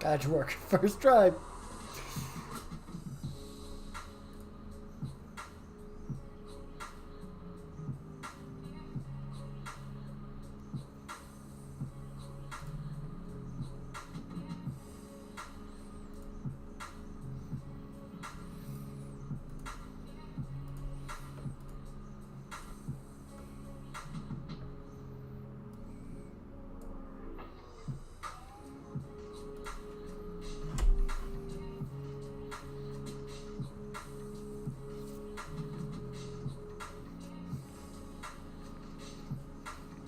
Badge work. First try.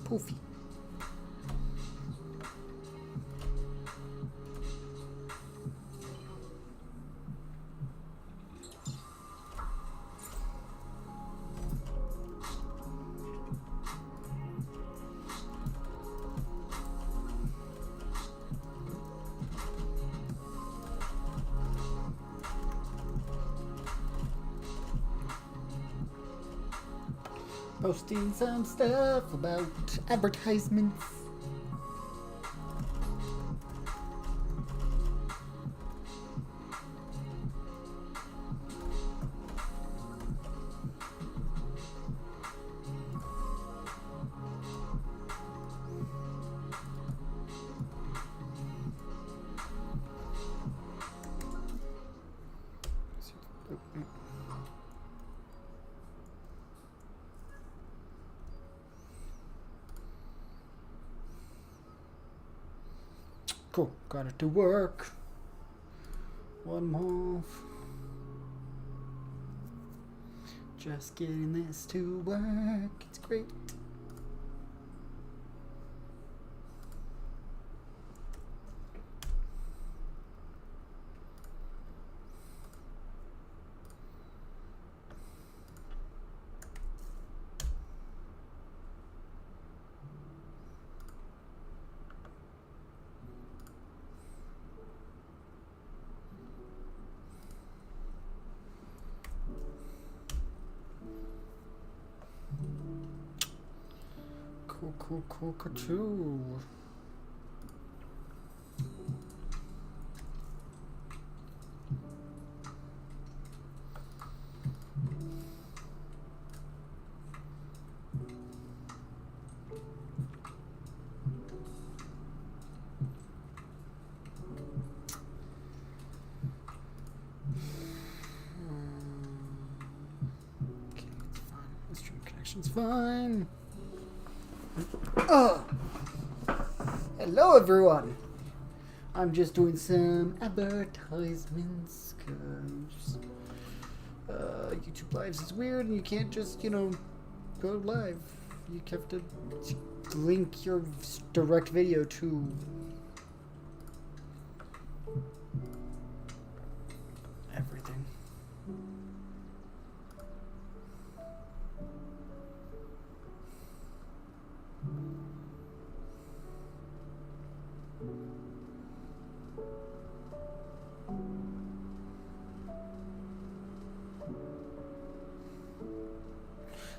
Poofy. Posting some stuff about advertisements. Cool, got it to work. One more. Just getting this to work. It's great. Cool. Okay, it's fine. The stream connection's fine. Oh. Hello everyone. I'm just doing some advertisements because YouTube Lives is weird and you can't just, go live. You have to link your direct video to everything.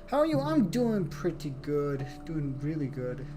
How are you? I'm doing pretty good. Doing really good.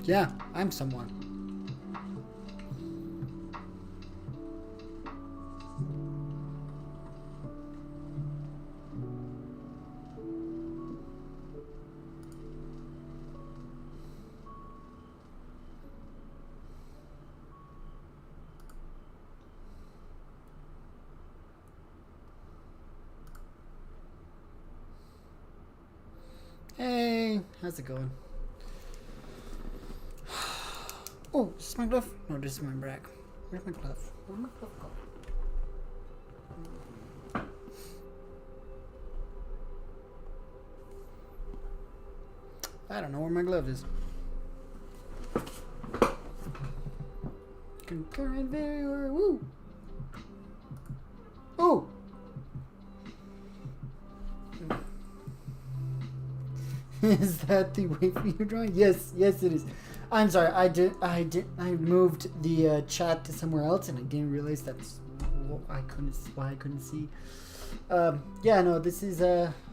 Yeah, I'm someone. Hey, how's it going? Oh, is this my glove? No, this is my rag. Where's my glove? Where'd my glove go? I don't know where my glove is. Concurrent video. Woo! Ooh! Is that the way for you drawing? Yes, yes it is. I'm sorry, I moved the chat to somewhere else and I didn't realize that's why I couldn't see. Yeah, no, this is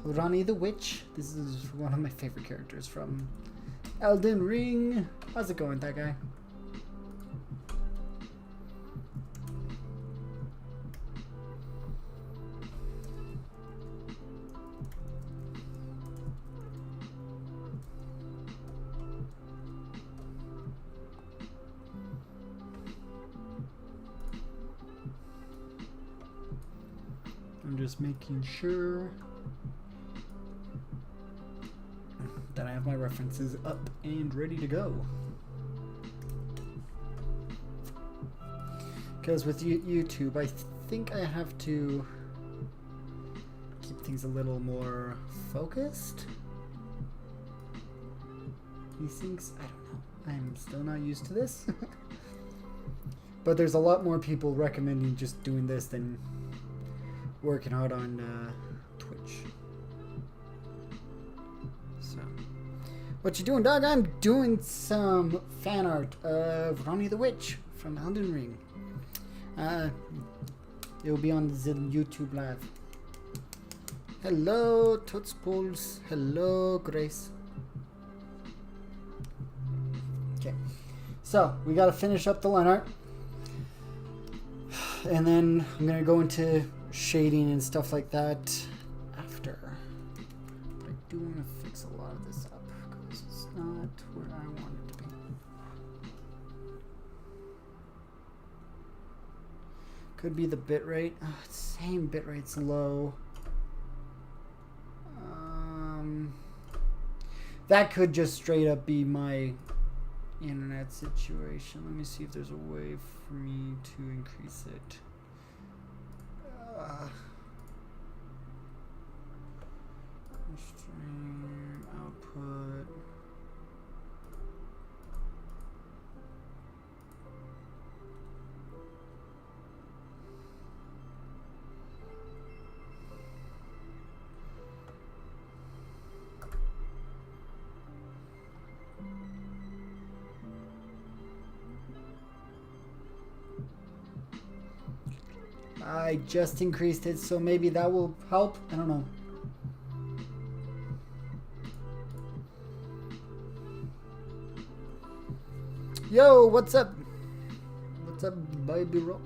Ranni the Witch. This is one of my favorite characters from Elden Ring. How's it going, that guy? I'm just making sure that I have my references up and ready to go. Because with YouTube, I think I have to keep things a little more focused. These things, I don't know. I'm still not used to this. But there's a lot more people recommending just doing this than working out on Twitch. So, what you doing, dog? I'm doing some fan art of Ranni the Witch from Elden Ring. It will be on the YouTube live. Hello, Toots Pools. Hello, Grace. Okay, so we got to finish up the line art, and then I'm gonna go into shading and stuff like that after. But I do want to fix a lot of this up because it's not where I want it to be. Could be the bitrate. Oh, same bitrate's low. That could just straight up be my internet situation. Let me see if there's a way for me to increase it. Stream output. I just increased it, so maybe that will help. I don't know. Yo, what's up? What's up, baby rock?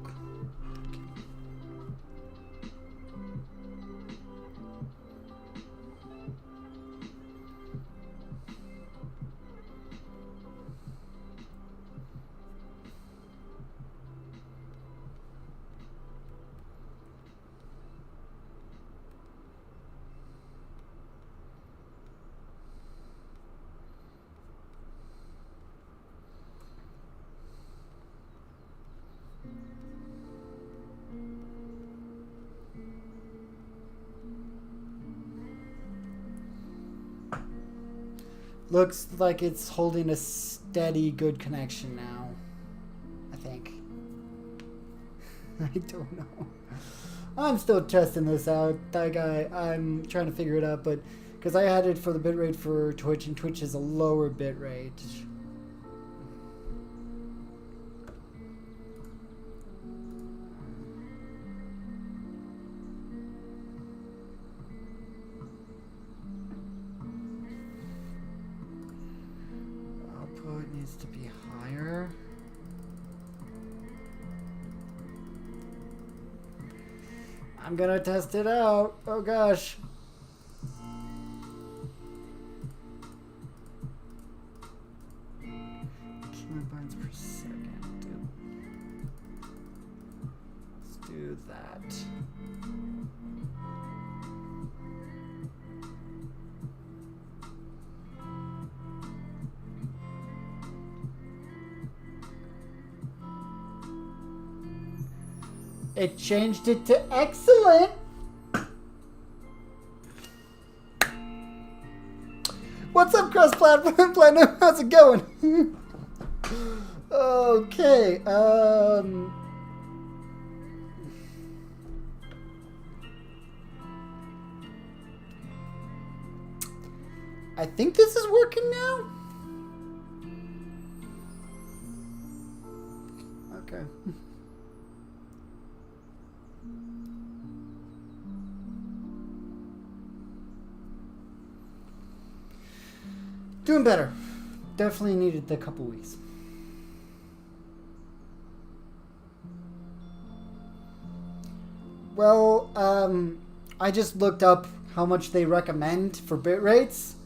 Looks like it's holding a steady, good connection now. I think. I don't know. I'm still testing this out. I'm trying to figure it out, but because I had it for the bitrate for Twitch, and Twitch is a lower bitrate. To be higher. I'm gonna test it out. Oh gosh. Kilobytes per second. Let's do that. It changed it to excellent. What's up, Cross Platform Platinum? How's it going? Okay. I think this is working now. Okay. Doing better. Definitely needed the couple weeks. Well, I just looked up how much they recommend for bit rates.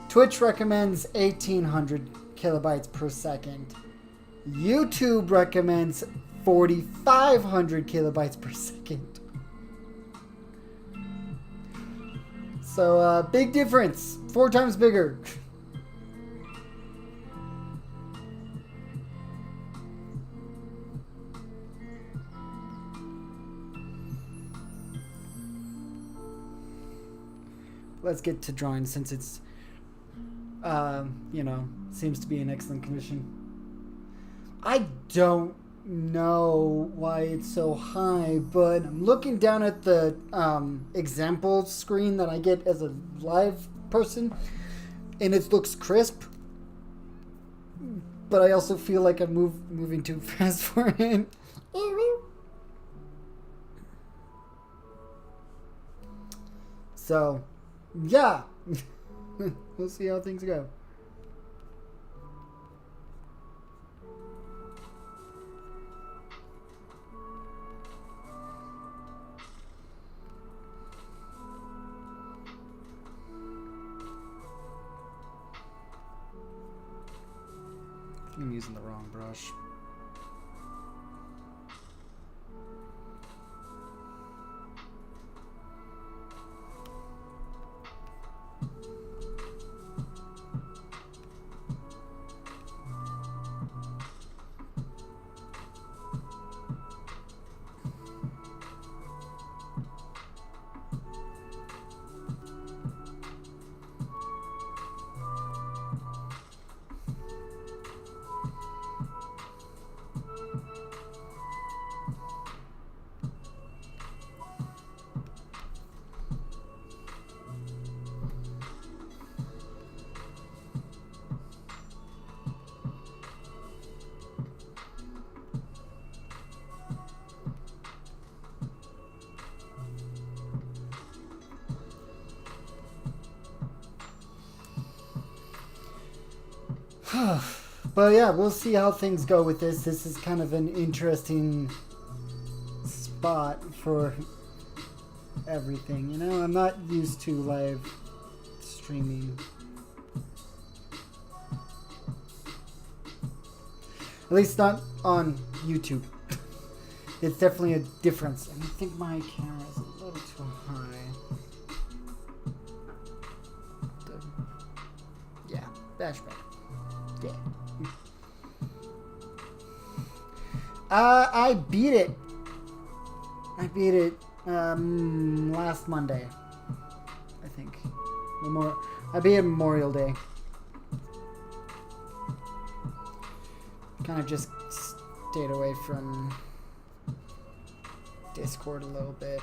Twitch recommends 1800 kilobytes per second. YouTube recommends 4500 kilobytes per second. So, big difference. 4 times bigger. Let's get to drawing since it's, you know, seems to be in excellent condition. I don't know why it's so high, but I'm looking down at the example screen that I get as a live person, and it looks crisp. But I also feel like I'm moving too fast for it. So, yeah. We'll see how things go. I'm using the wrong brush. But yeah, we'll see how things go with this. This is kind of an interesting spot for everything, you know? I'm not used to live streaming. At least not on YouTube. It's definitely a difference. And I think my camera is a little too high. Yeah, that's better. Yeah. I beat it. I beat it last Monday, I think. I beat it Memorial Day. Kind of just stayed away from Discord a little bit.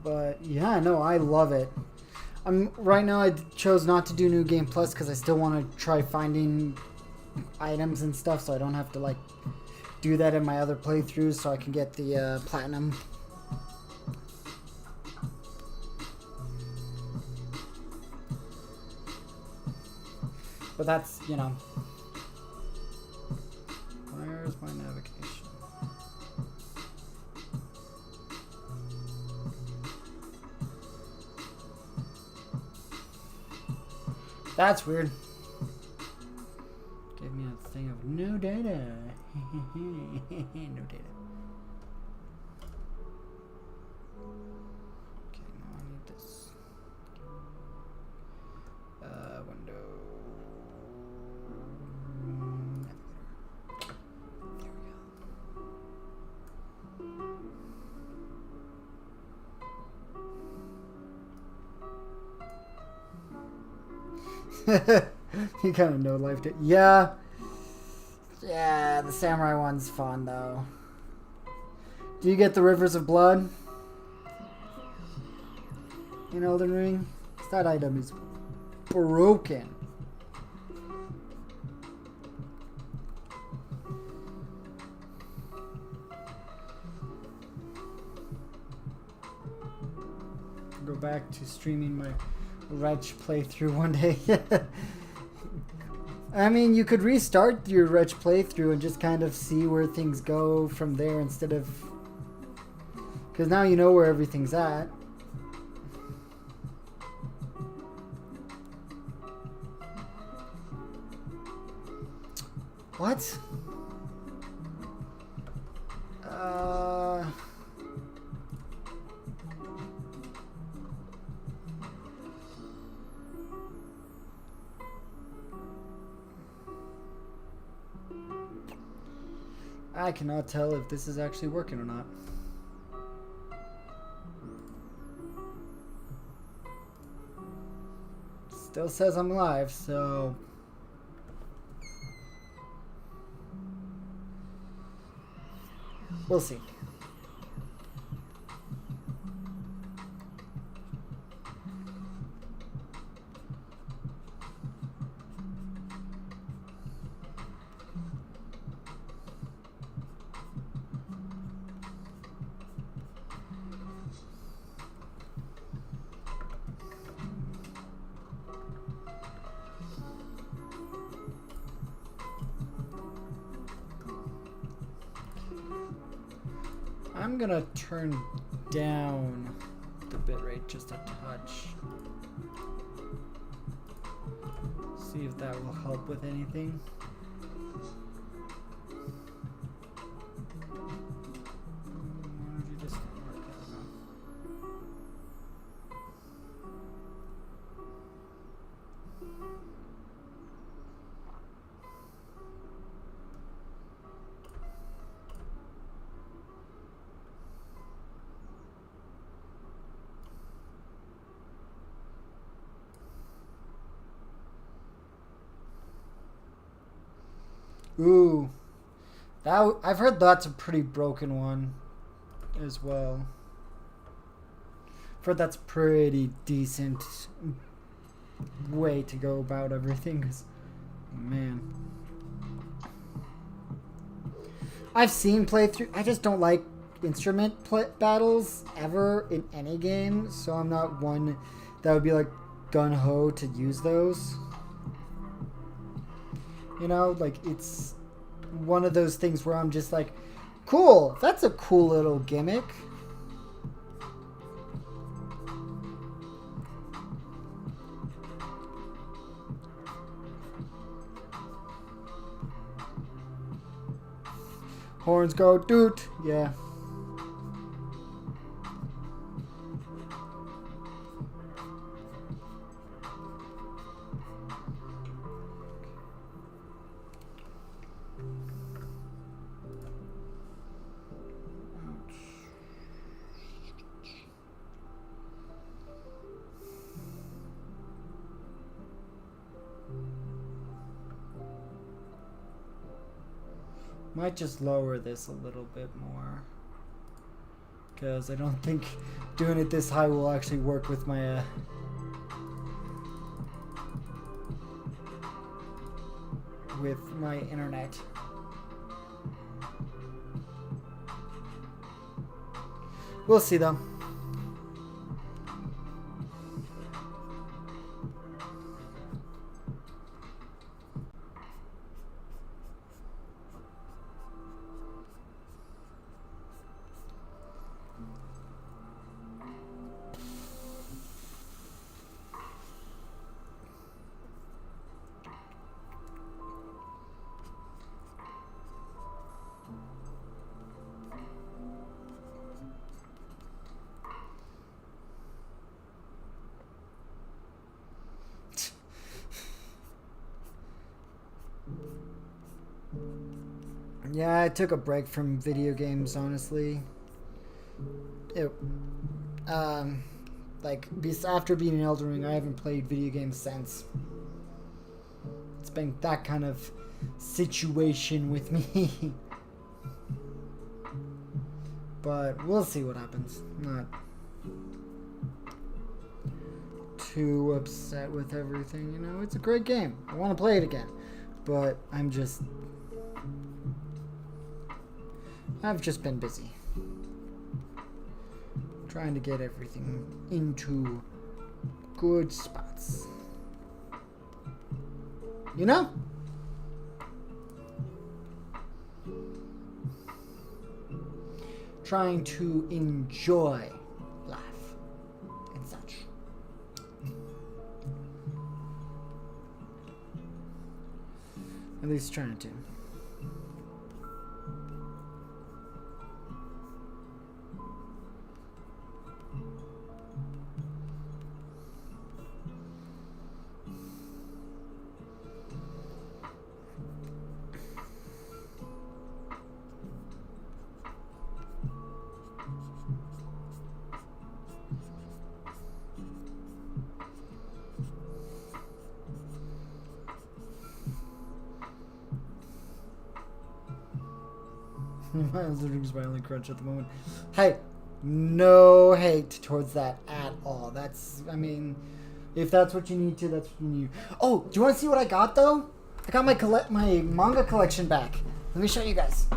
But yeah, no, I love it. Right now I chose not to do New Game Plus because I still want to try finding items and stuff, so I don't have to like do that in my other playthroughs, so I can get the platinum. But that's, you know. Where's my navigation? That's weird. Gave me a thing of no data. No data. Okay, now I need this. Window. There we go. You kind of know life did. Yeah. Yeah, the samurai one's fun though. Do you get the rivers of blood in Elden Ring? That item is broken. Go back to streaming my Wretch playthrough one day. I mean, you could restart your Wretch playthrough and just kind of see where things go from there instead of... Because now you know where everything's at. What? I cannot tell if this is actually working or not. Still says I'm live, so... We'll see. I'm gonna turn down the bitrate just a touch. See if that will help with anything. Ooh, that I've heard that's a pretty broken one, as well. I've heard that's pretty decent way to go about everything. 'Cause, man, I've seen playthrough. I just don't like instrument battles ever in any game, so I'm not one that would be like gun ho to use those. You know, like, it's one of those things where I'm just like, cool, that's a cool little gimmick. Horns go doot, yeah. Might just lower this a little bit more, because I don't think doing it this high will actually work with my internet. We'll see though. Yeah, I took a break from video games, honestly. Like, after beating Elden Ring, I haven't played video games since. been that kind of situation with me. But we'll see what happens. I'm not too upset with everything, you know. It's a great game. I want to play it again. But I've just been busy. Trying to get everything into good spots. You know? Trying to enjoy life and such. At least trying to. My Elden Ring's my only crunch at the moment. Hey, no hate towards that at all. That's, I mean, if that's what you need to, that's what you need. Oh, do you want to see what I got though? I got my manga collection back. Let me show you guys.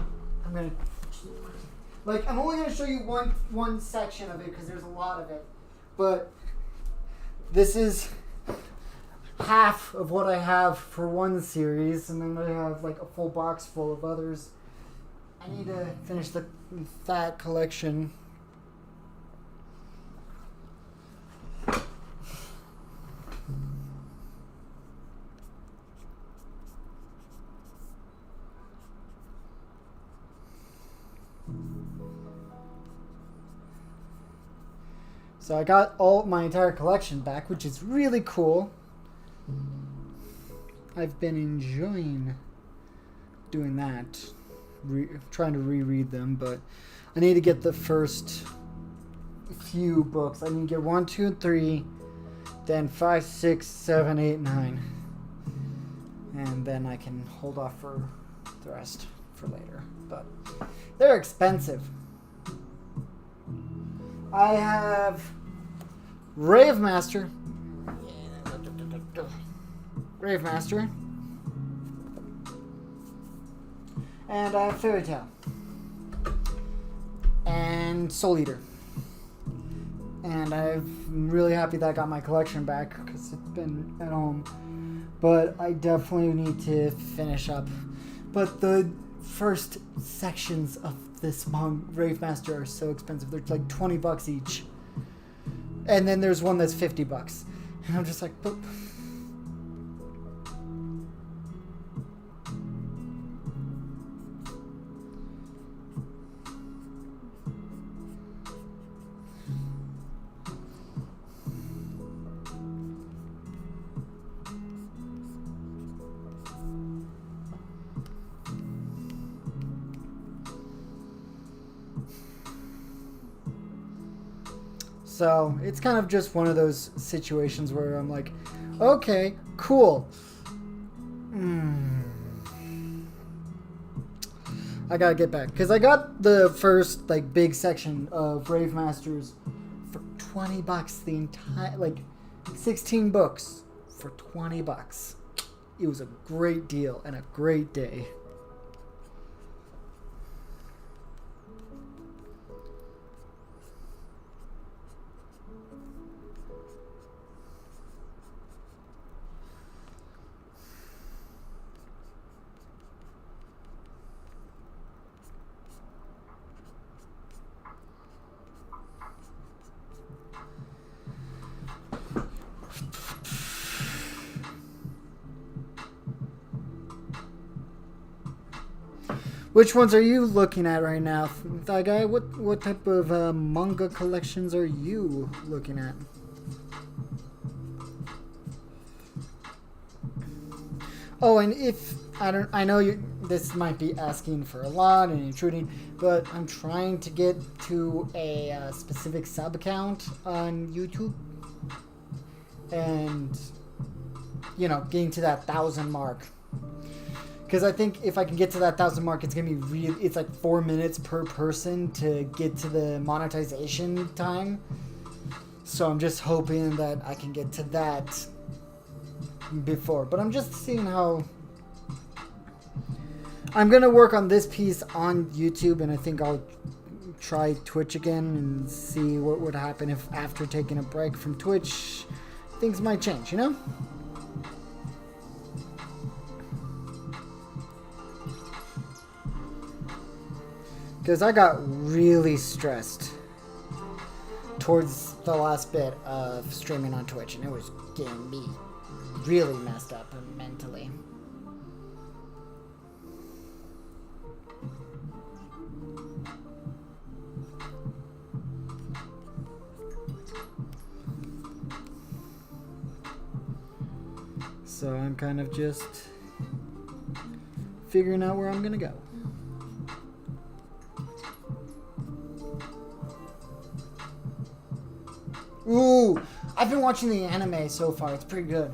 I'm only gonna show you one section of it because there's a lot of it, but this is half of what I have for one series, and then I have like a full box full of others. I need to finish that collection. So I got my entire collection back, which is really cool. I've been enjoying doing that. Trying to reread them, but I need to get the first few books. I need to get 1, 2, and 3, then 5, 6, 7, 8, 9, and then I can hold off for the rest for later. But they're expensive. I have Rave Master, and I have Fairy Tail and Soul Eater, and I'm really happy that I got my collection back because it's been at home, but I definitely need to finish up. But the first sections of this Rave Master are so expensive. They're like $20 each, and then there's one that's $50, and I'm just like, but so it's kind of just one of those situations where I'm like, okay, cool. I gotta get back because I got the first like big section of Rave Masters for $20. The entire 16 books for $20. It was a great deal and a great day. Which ones are you looking at right now, that guy? What type of manga collections are you looking at? Oh, and if I know this might be asking for a lot and intruding, but I'm trying to get to a specific sub account on YouTube, and you know, getting to that 1,000 mark. Because I think if I can get to that 1,000 mark, it's gonna be really. It's like 4 minutes per person to get to the monetization time. So I'm just hoping that I can get to that before. But I'm just seeing how. I'm gonna work on this piece on YouTube, and I think I'll try Twitch again and see what would happen if after taking a break from Twitch, things might change, you know? Because I got really stressed towards the last bit of streaming on Twitch, and it was getting me really messed up mentally. So I'm kind of just figuring out where I'm gonna go. Ooh, I've been watching the anime so far. It's pretty good.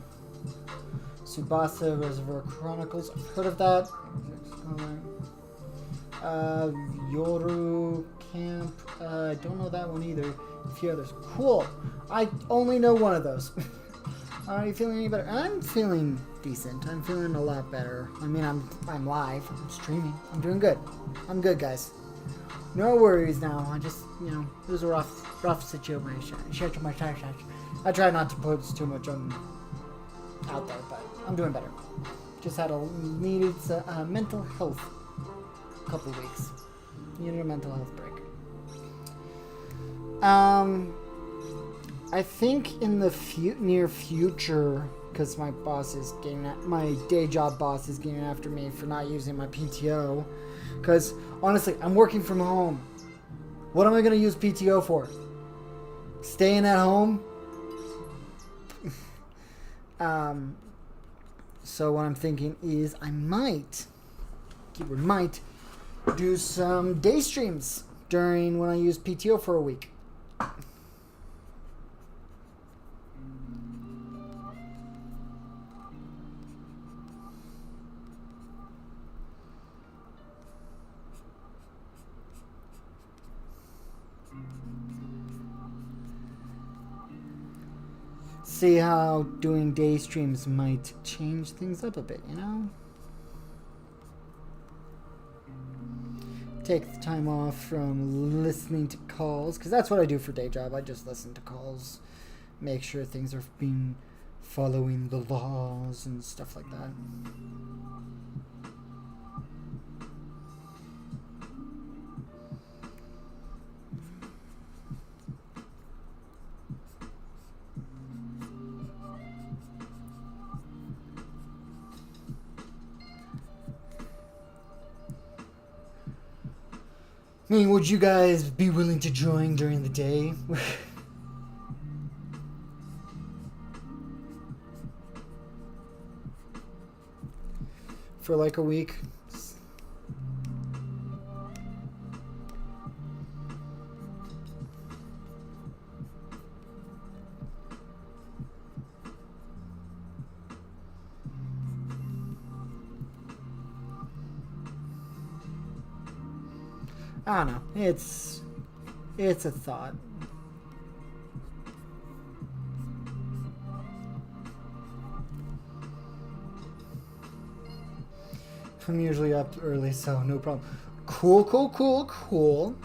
Tsubasa Reservoir Chronicles. I've heard of that. Yoru Camp. I don't know that one either. A few others. Cool. I only know one of those. Are you feeling any better? I'm feeling decent. I'm feeling a lot better. I mean, I'm live. I'm streaming. I'm doing good. I'm good, guys. No worries now. I just, you know, it was a rough situation. I try not to put too much out there, but I'm doing better. Just had needed mental health couple weeks. Needed a mental health break. I think in the near future, because my day job boss is getting after me for not using my PTO. Because honestly, I'm working from home. What am I going to use PTO for? Staying at home? So what I'm thinking is I might, keyword might, do some day streams during when I use PTO for a week. See how doing day streams might change things up a bit, you know? Take the time off from listening to calls, because that's what I do for day job. I just listen to calls, make sure things are following the laws and stuff like that. I mean, would you guys be willing to join during the day? For like a week? I don't know. It's a thought. I'm usually up early, so no problem. Cool.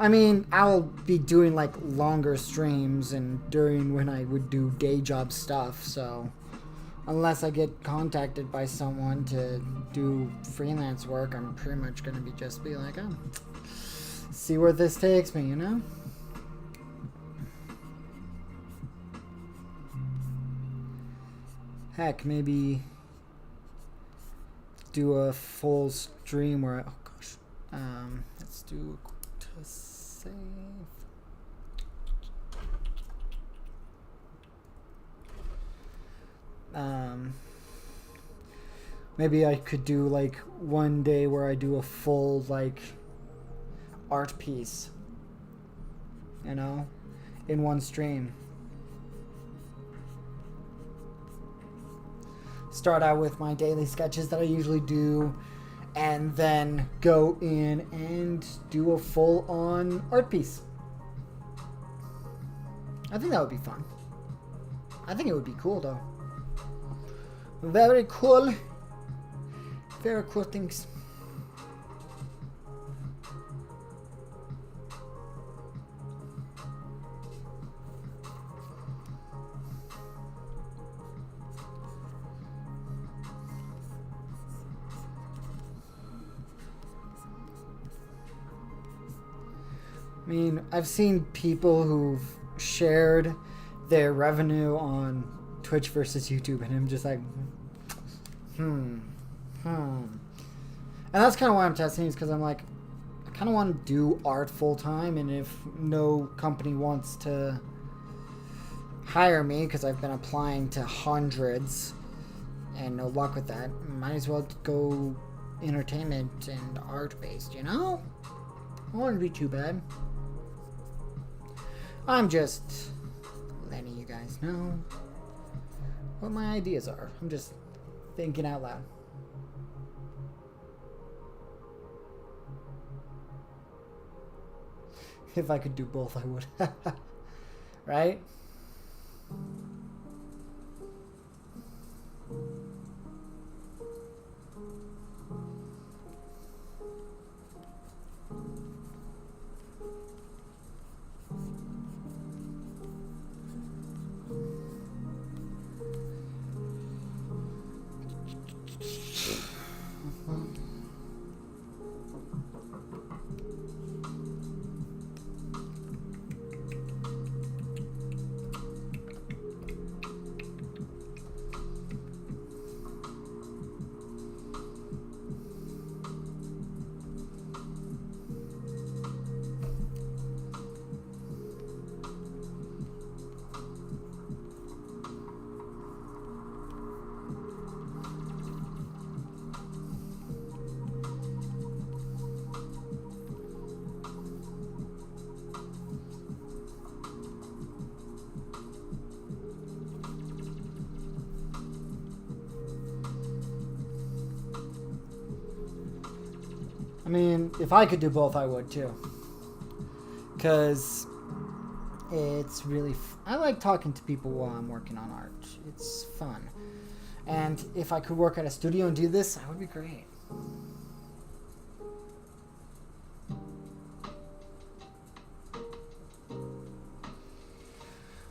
I mean, I'll be doing like longer streams and during when I would do day job stuff, so unless I get contacted by someone to do freelance work, I'm pretty much going to be like, oh, see where this takes me, you know? Heck, maybe do a full stream where let's do a quick save. Maybe I could do like one day where I do a full like art piece, you know, in one stream. start out with my daily sketches that I usually do, and then go in and do a full-on art piece. I think that would be fun. I think it would be cool, though. Very cool. Very cool things. I mean, I've seen people who've shared their revenue on Twitch versus YouTube, and I'm just like, And that's kind of why I'm testing, is because I'm like, I kind of want to do art full time, and if no company wants to hire me, because I've been applying to hundreds and no luck with that, might as well go entertainment and art based, you know? It wouldn't be too bad. I'm just letting you guys know what my ideas are. I'm just thinking out loud. If I could do both, I would. Right? I mean, if I could do both, I would too. Because it's really... I like talking to people while I'm working on art. It's fun. And if I could work at a studio and do this, that would be great.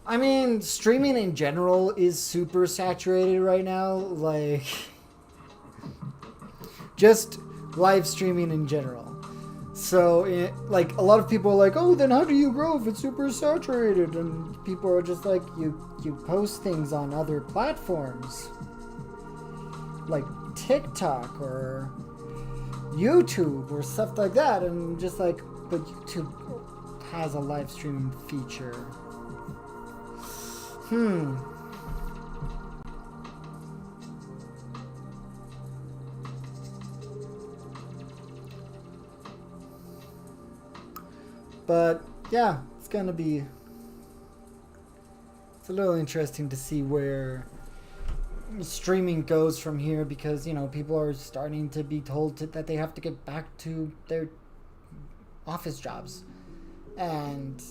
I mean, streaming in general is super saturated right now. Like, just live streaming in general. So, like, a lot of people are like, oh, then how do you grow if it's super saturated? And people are just like, you post things on other platforms. Like TikTok or YouTube or stuff like that. And just like, but YouTube has a live streaming feature. But yeah, it's gonna be... It's a little interesting to see where streaming goes from here, because, you know, people are starting to be told that they have to get back to their office jobs. And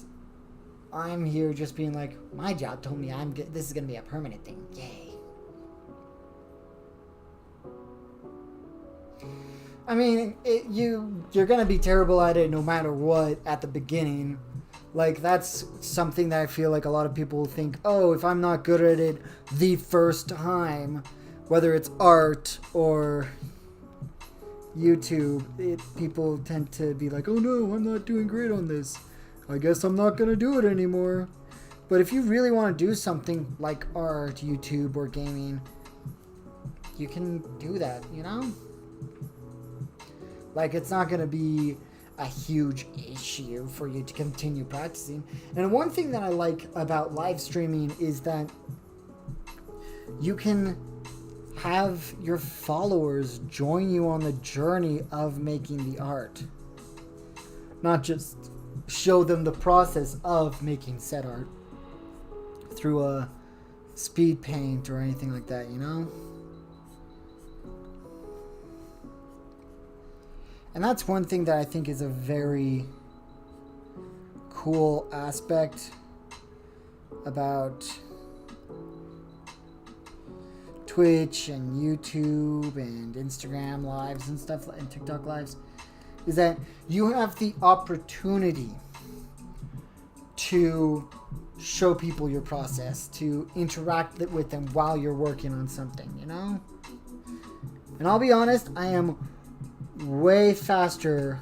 I'm here just being like, my job told me this is gonna be a permanent thing. Yay. I mean, you're gonna be terrible at it no matter what at the beginning. Like, that's something that I feel like a lot of people think, oh, if I'm not good at it the first time, whether it's art or YouTube, people tend to be like, oh no, I'm not doing great on this. I guess I'm not gonna do it anymore. But if you really want to do something like art, YouTube, or gaming, you can do that, you know? Like, it's not gonna be a huge issue for you to continue practicing. And one thing that I like about live streaming is that you can have your followers join you on the journey of making the art. Not just show them the process of making said art through a speed paint or anything like that, you know? And that's one thing that I think is a very cool aspect about Twitch and YouTube and Instagram lives and stuff, and TikTok lives, is that you have the opportunity to show people your process, to interact with them while you're working on something, you know? And I'll be honest, I am way faster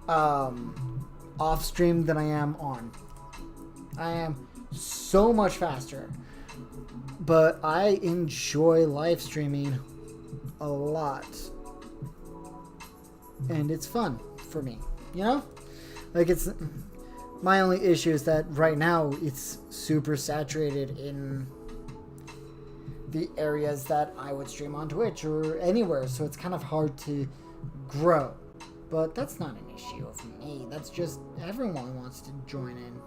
off stream than I am on. I am so much faster. But I enjoy live streaming a lot. And it's fun for me, you know? Like, it's my only issue is that right now it's super saturated in the areas that I would stream on Twitch or anywhere, so it's kind of hard to grow. But that's not an issue of me. That's just everyone wants to join in.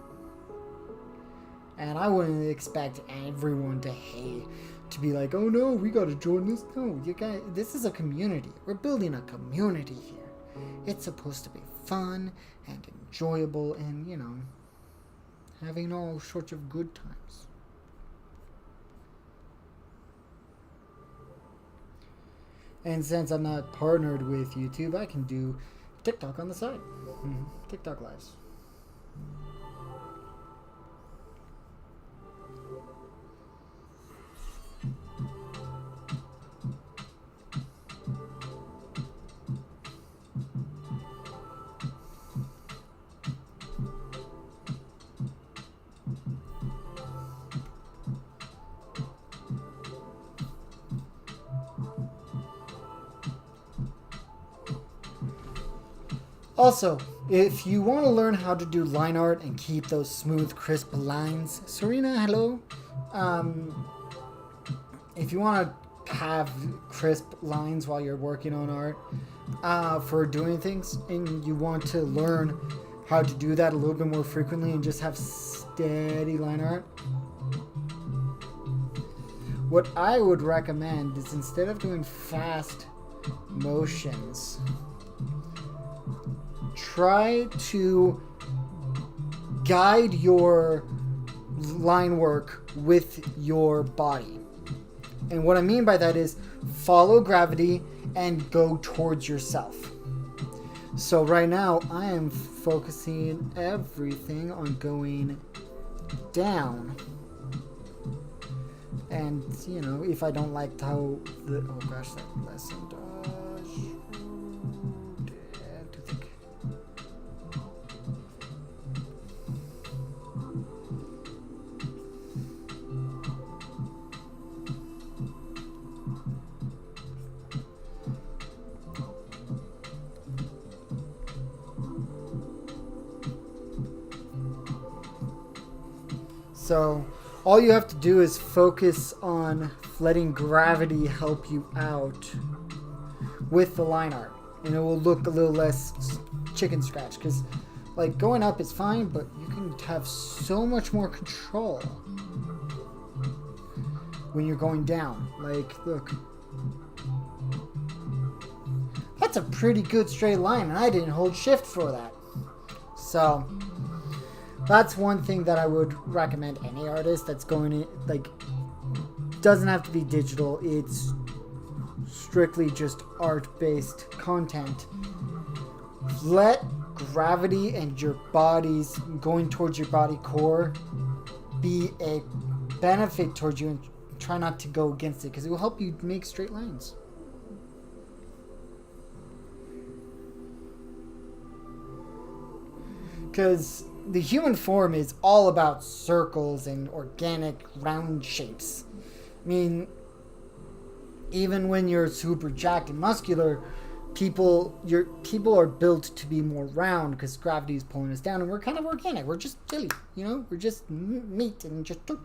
And I wouldn't expect everyone to be like, oh no, we gotta join this. No, you guys, this is a community. We're building a community here. It's supposed to be fun and enjoyable and, you know, having all sorts of good times. And since I'm not partnered with YouTube, I can do TikTok on the side. TikTok lives. Also, if you want to learn how to do line art and keep those smooth, crisp lines, Serena, hello. If you want to have crisp lines while you're working on art for doing things, and you want to learn how to do that a little bit more frequently and just have steady line art, what I would recommend is instead of doing fast motions, try to guide your line work with your body. And what I mean by that is follow gravity and go towards yourself. So right now I am focusing everything on going down. And, you know, if I don't like how the... Oh gosh, that lesson does... So all you have to do is focus on letting gravity help you out with the line art, and it will look a little less chicken scratch, because like going up is fine, but you can have so much more control when you're going down. Like, look, that's a pretty good straight line, and I didn't hold shift for that. So that's one thing that I would recommend any artist that's going in, like, doesn't have to be digital, it's strictly just art-based content. Let gravity and your body's going towards your body core be a benefit towards you, and try not to go against it, because it will help you make straight lines. Because the human form is all about circles and organic round shapes. I mean, even when you're super jacked and muscular, people are built to be more round because gravity is pulling us down, and we're kind of organic. We're just jelly, you know? We're just meat and just do.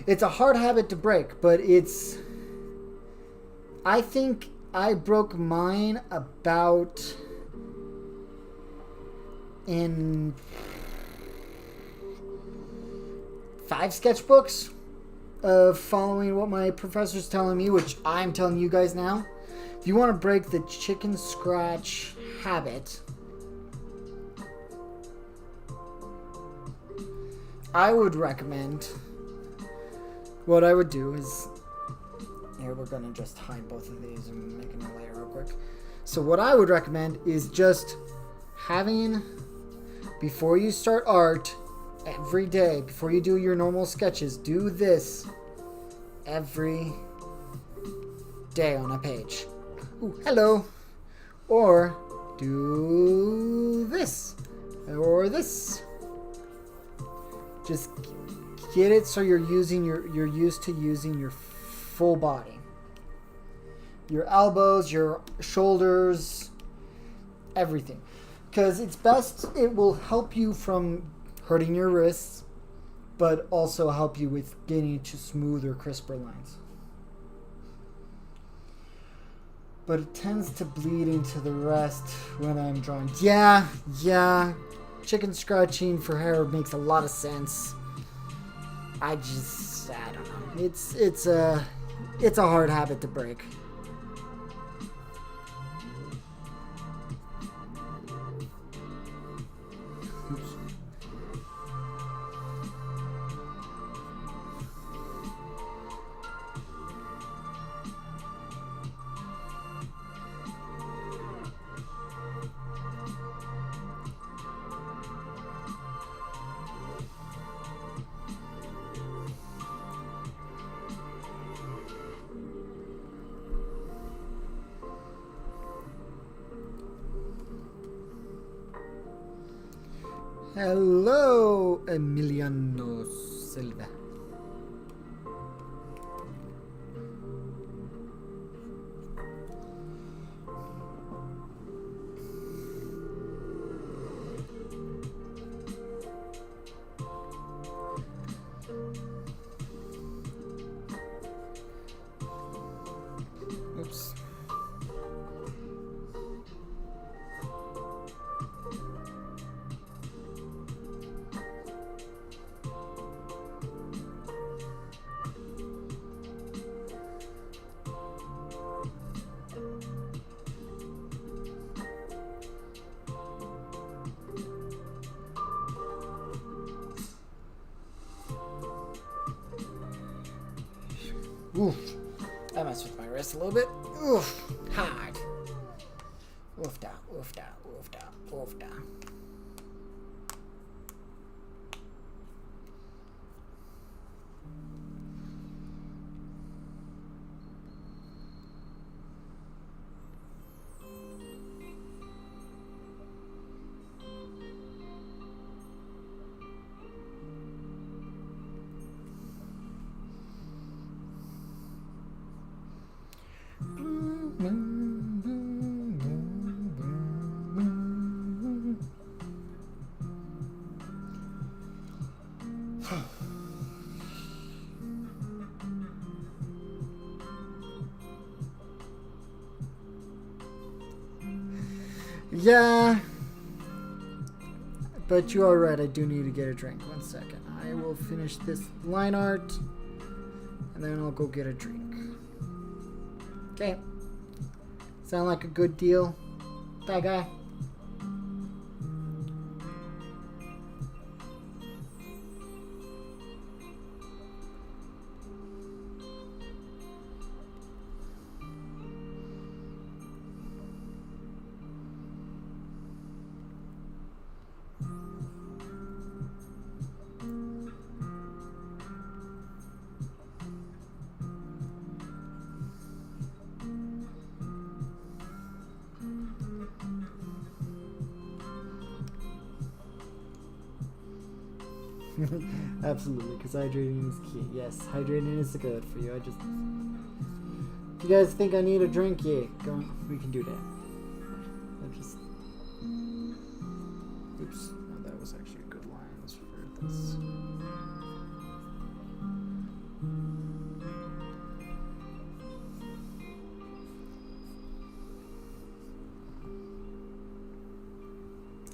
It's a hard habit to break, but it's... I think I broke mine about... in 5 sketchbooks, of following what my professor's telling me, which I'm telling you guys now, if you want to break the chicken scratch habit, I would recommend, what I would do is, here we're going to just hide both of these and make a new layer real quick. So what I would recommend is just having, before you start art, every day, before you do your normal sketches, do this every day on a page. Ooh, hello. Or do this. Or this. Just get it so you're used to using your full body. Your elbows, your shoulders, everything. Because it's best, it will help you from hurting your wrists, but also help you with getting to smoother, crisper lines. But it tends to bleed into the rest when I'm drawing. Yeah. Chicken scratching for hair makes a lot of sense. I don't know. It's a hard habit to break. Hello, Emiliano Silva. Oops. Oof. I messed with my wrist a little bit. Oof. Hard. Oofda, oofda, oofda, oofda. Yeah, but you are right. I do need to get a drink. 1 second. I will finish this line art, and then I'll go get a drink. Okay. Sound like a good deal? Bye, guy. Absolutely, because hydrating is key. Yes, hydrating is good for you. If you guys think I need a drink, yeah, we can do that. Oops, oh, that was actually a good line for this.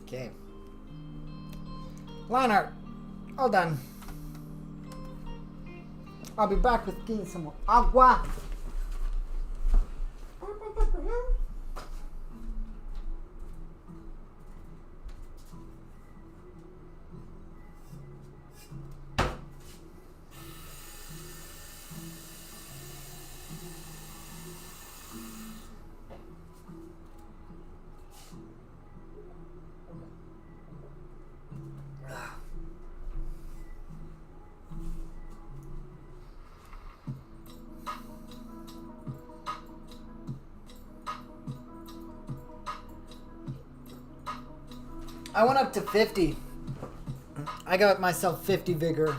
Okay. Line art. All done. I'll be back with getting some more agua. I went up to 50. I got myself 50 vigor.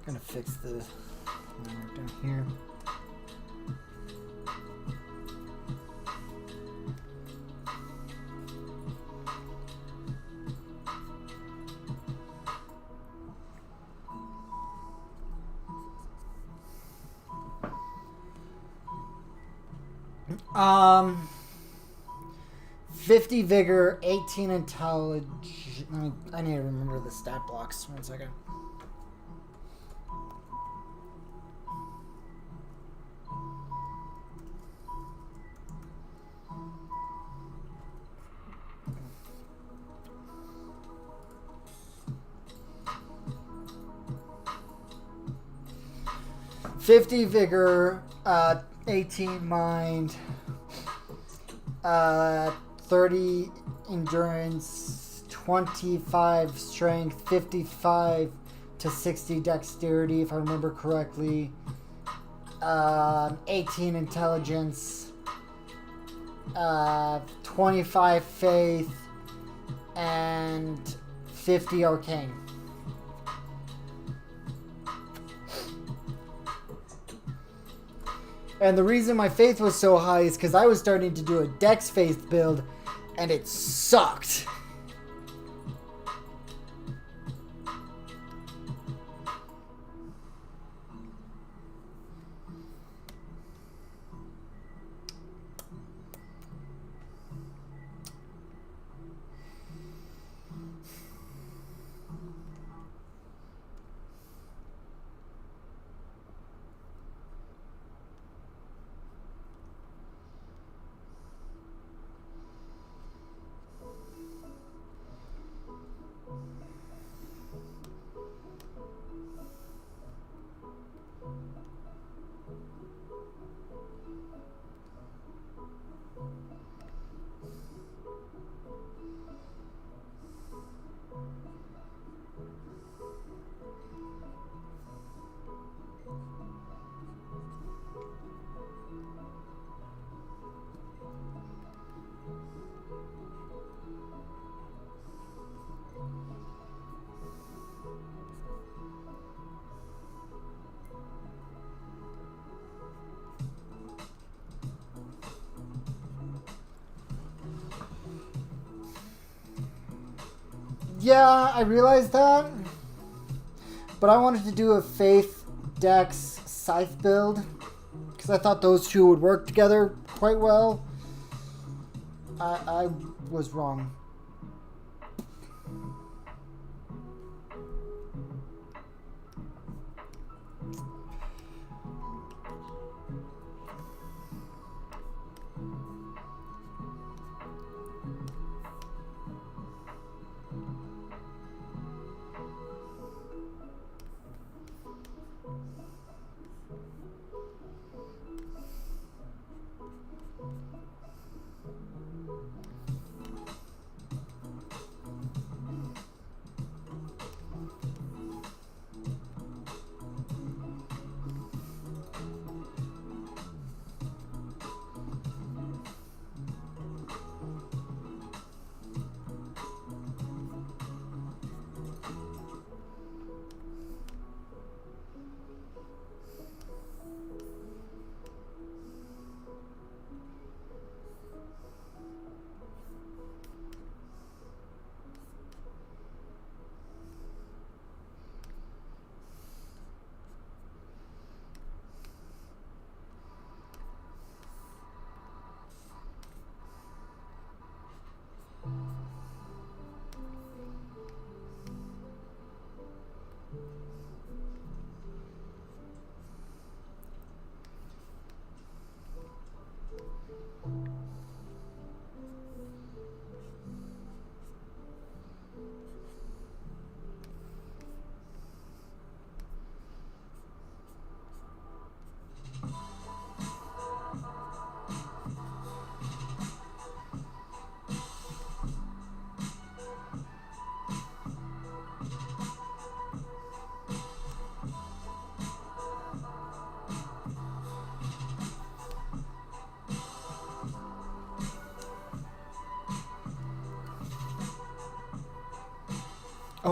Gonna fix the right down here. Um, 50 vigor, 18 intelligence. I need to remember the stat blocks. 1 second. $50 vigor, 18 mind, 30 endurance, 25 strength, 55 to 60 dexterity, if I remember correctly, 18 intelligence, 25 faith, and 50 arcane. And the reason my faith was so high is because I was starting to do a dex faith build, and it sucked. Yeah, I realized that. But I wanted to do a Faith Dex Scythe build, because I thought those two would work together quite well. I was wrong.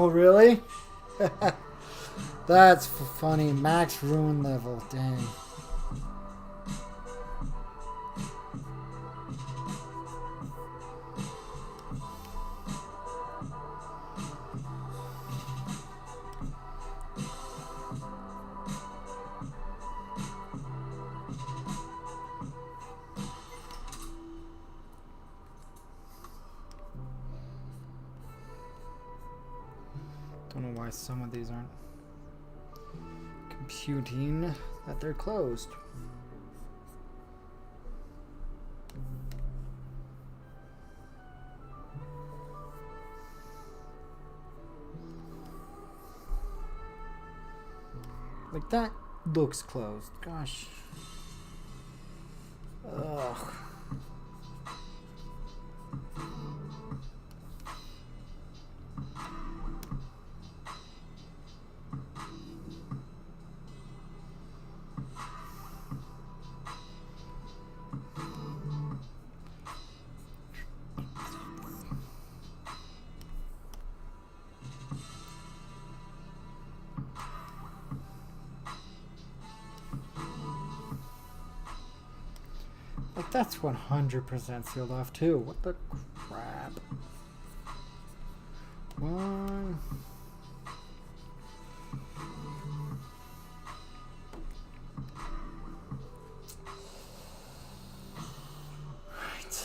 Oh, really? That's funny. Max ruin level. Dang. Don't know why some of these aren't computing that they're closed. Like that looks closed. Gosh. Ugh. Like that's 100% sealed off too. What the crap? One. Right.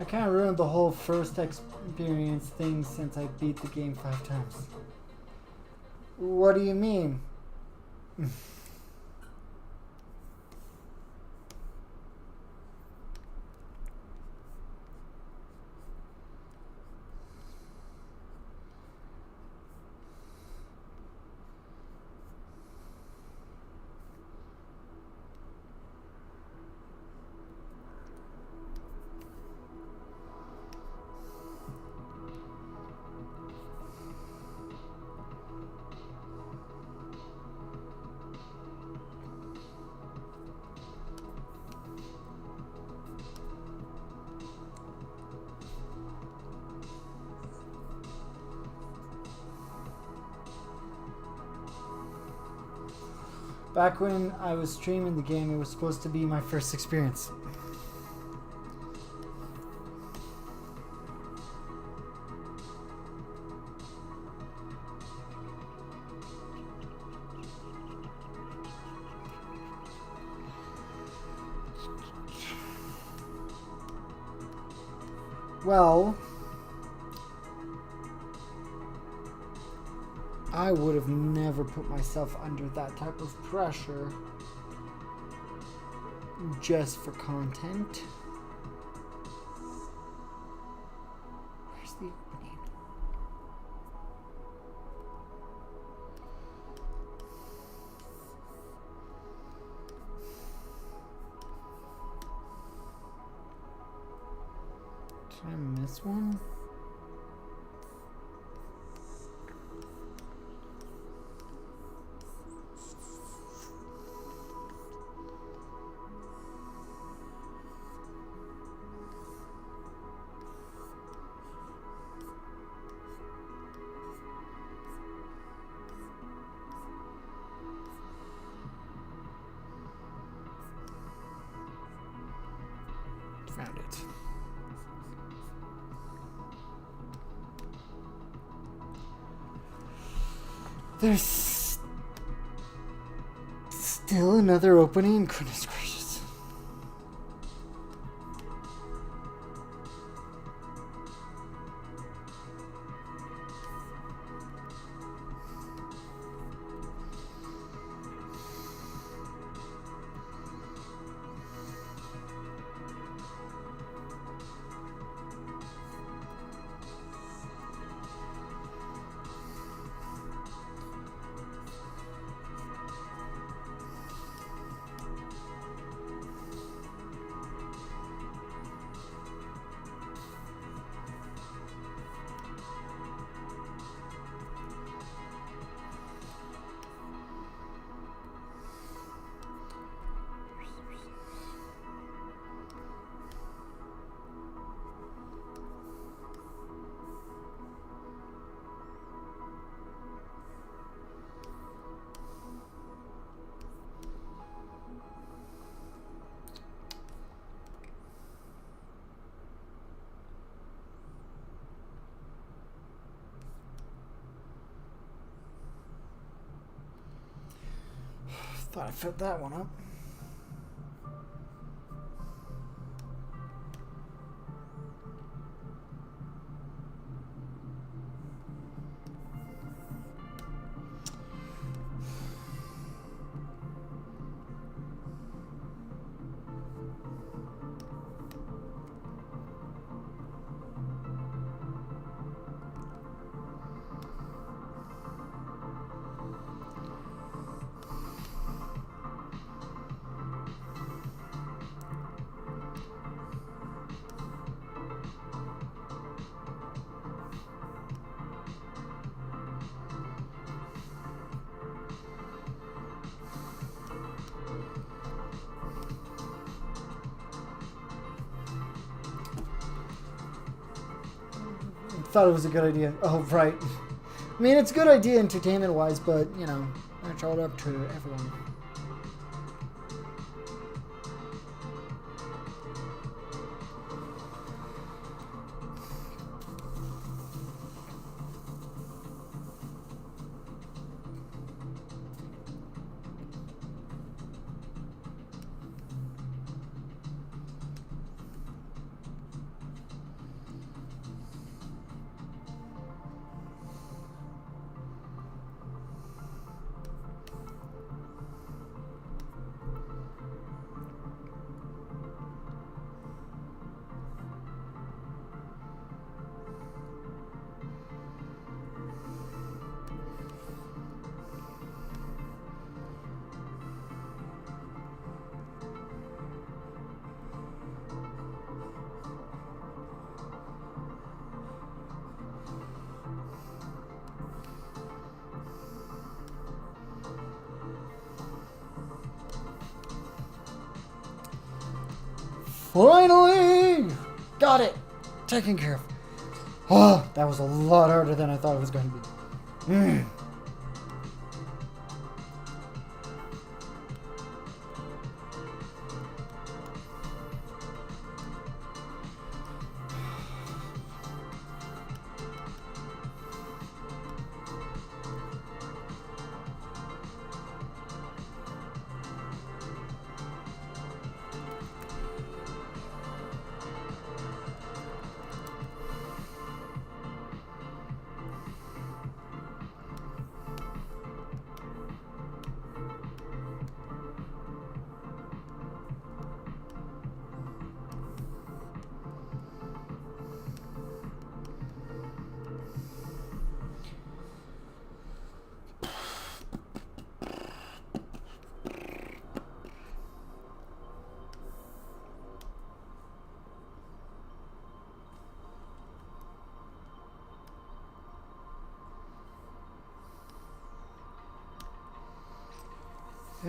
I kind of ruined the whole first experience thing since I beat the game 5 times. What do you mean? Back when I was streaming the game, it was supposed to be my first experience. Well, I would have never put myself under that type of pressure just for content. Where's the opening? Did I miss one? Found it. There's still another opening? Goodness gracious. Thought I filled that one up. Thought it was a good idea. Oh, right. I mean, it's a good idea entertainment-wise, but, you know, it's all up to everyone. Finally! Got it! Taken care of. Oh, that was a lot harder than I thought it was going to be.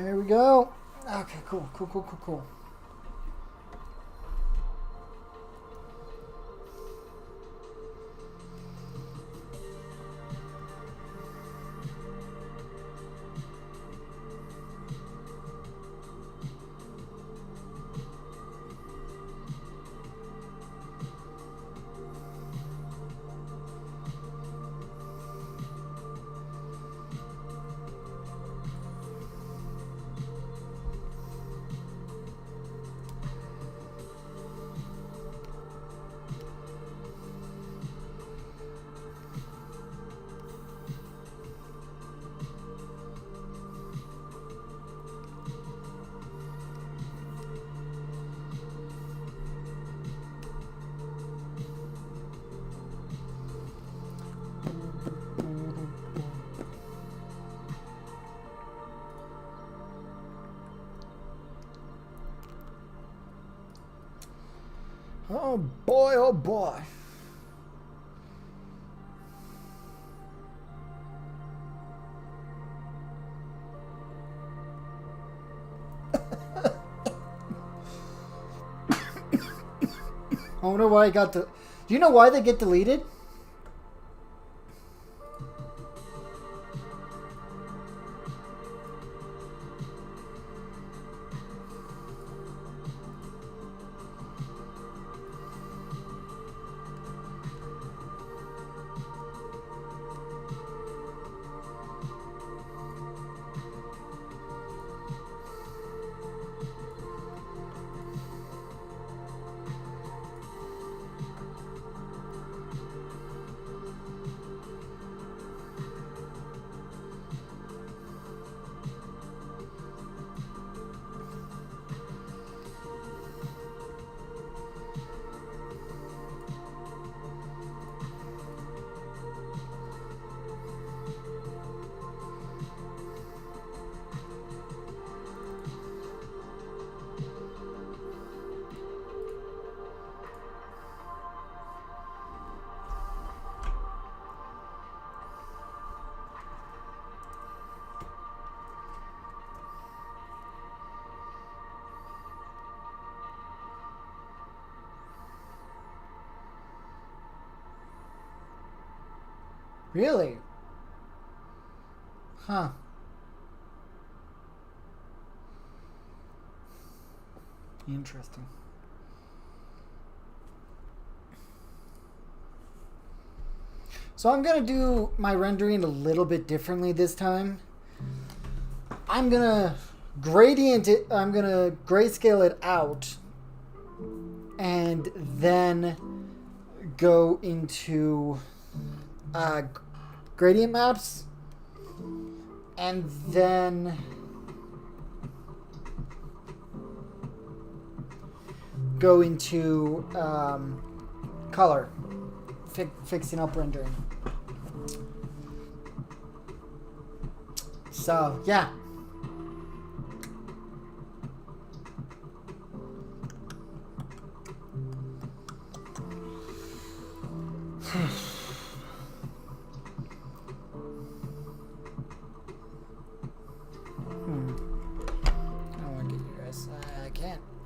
There we go. Okay, cool, cool, cool, cool, cool. Oh boy, oh boy. I wonder why I got the... Do you know why they get deleted? Really? Huh. Interesting. So I'm going to do my rendering a little bit differently this time. I'm going to gradient it, I'm going to grayscale it out and then go into gradient maps and then go into color, fixing up rendering. So, yeah.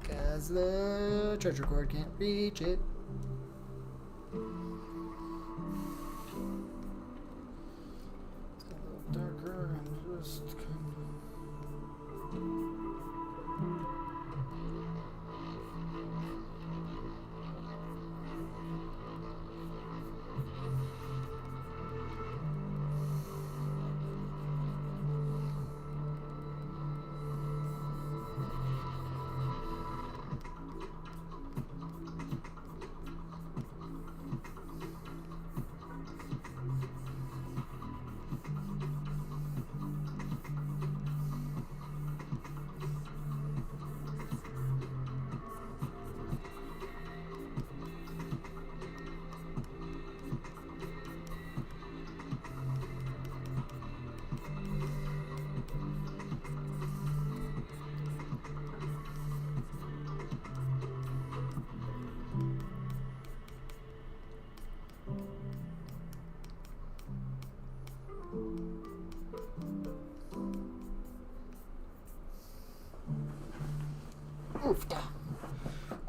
Because the treasure cord can't reach it. It's a little darker and just kind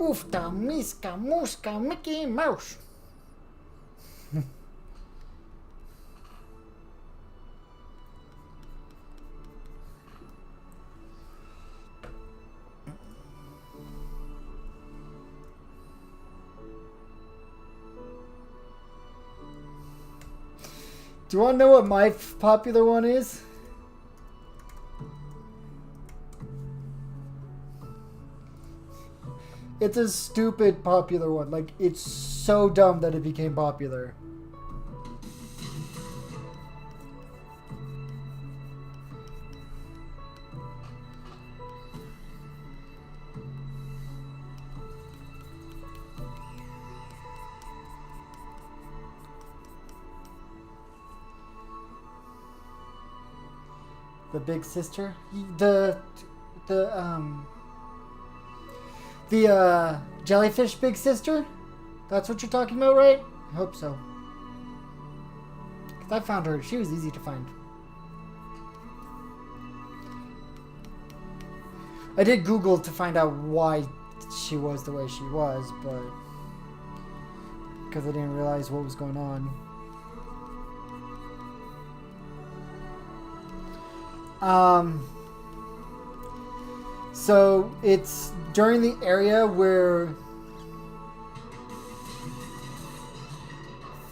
Oofta, miska, muska, Mickey Mouse. Do you want to know what my popular one is? It's a stupid popular one. Like, it's so dumb that it became popular. The big sister? The jellyfish big sister? That's what you're talking about, right? I hope so. Because I found her. She was easy to find. I did Google to find out why she was the way she was, but because I didn't realize what was going on. So it's during the area where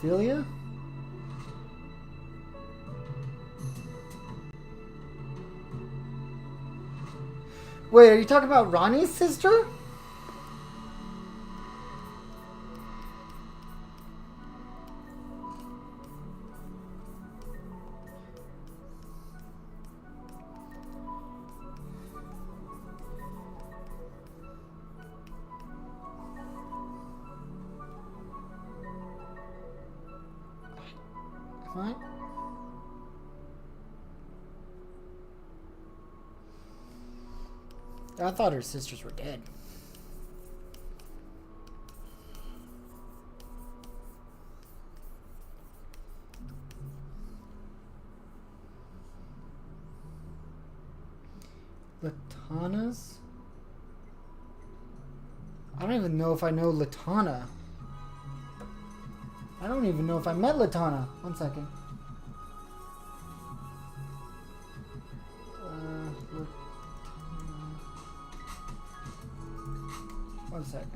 Philia? Wait, are you talking about Ronnie's sister? What? I thought her sisters were dead. Latana's? I don't even know if I know Latana. I don't even know if I met Latana. One second. One second.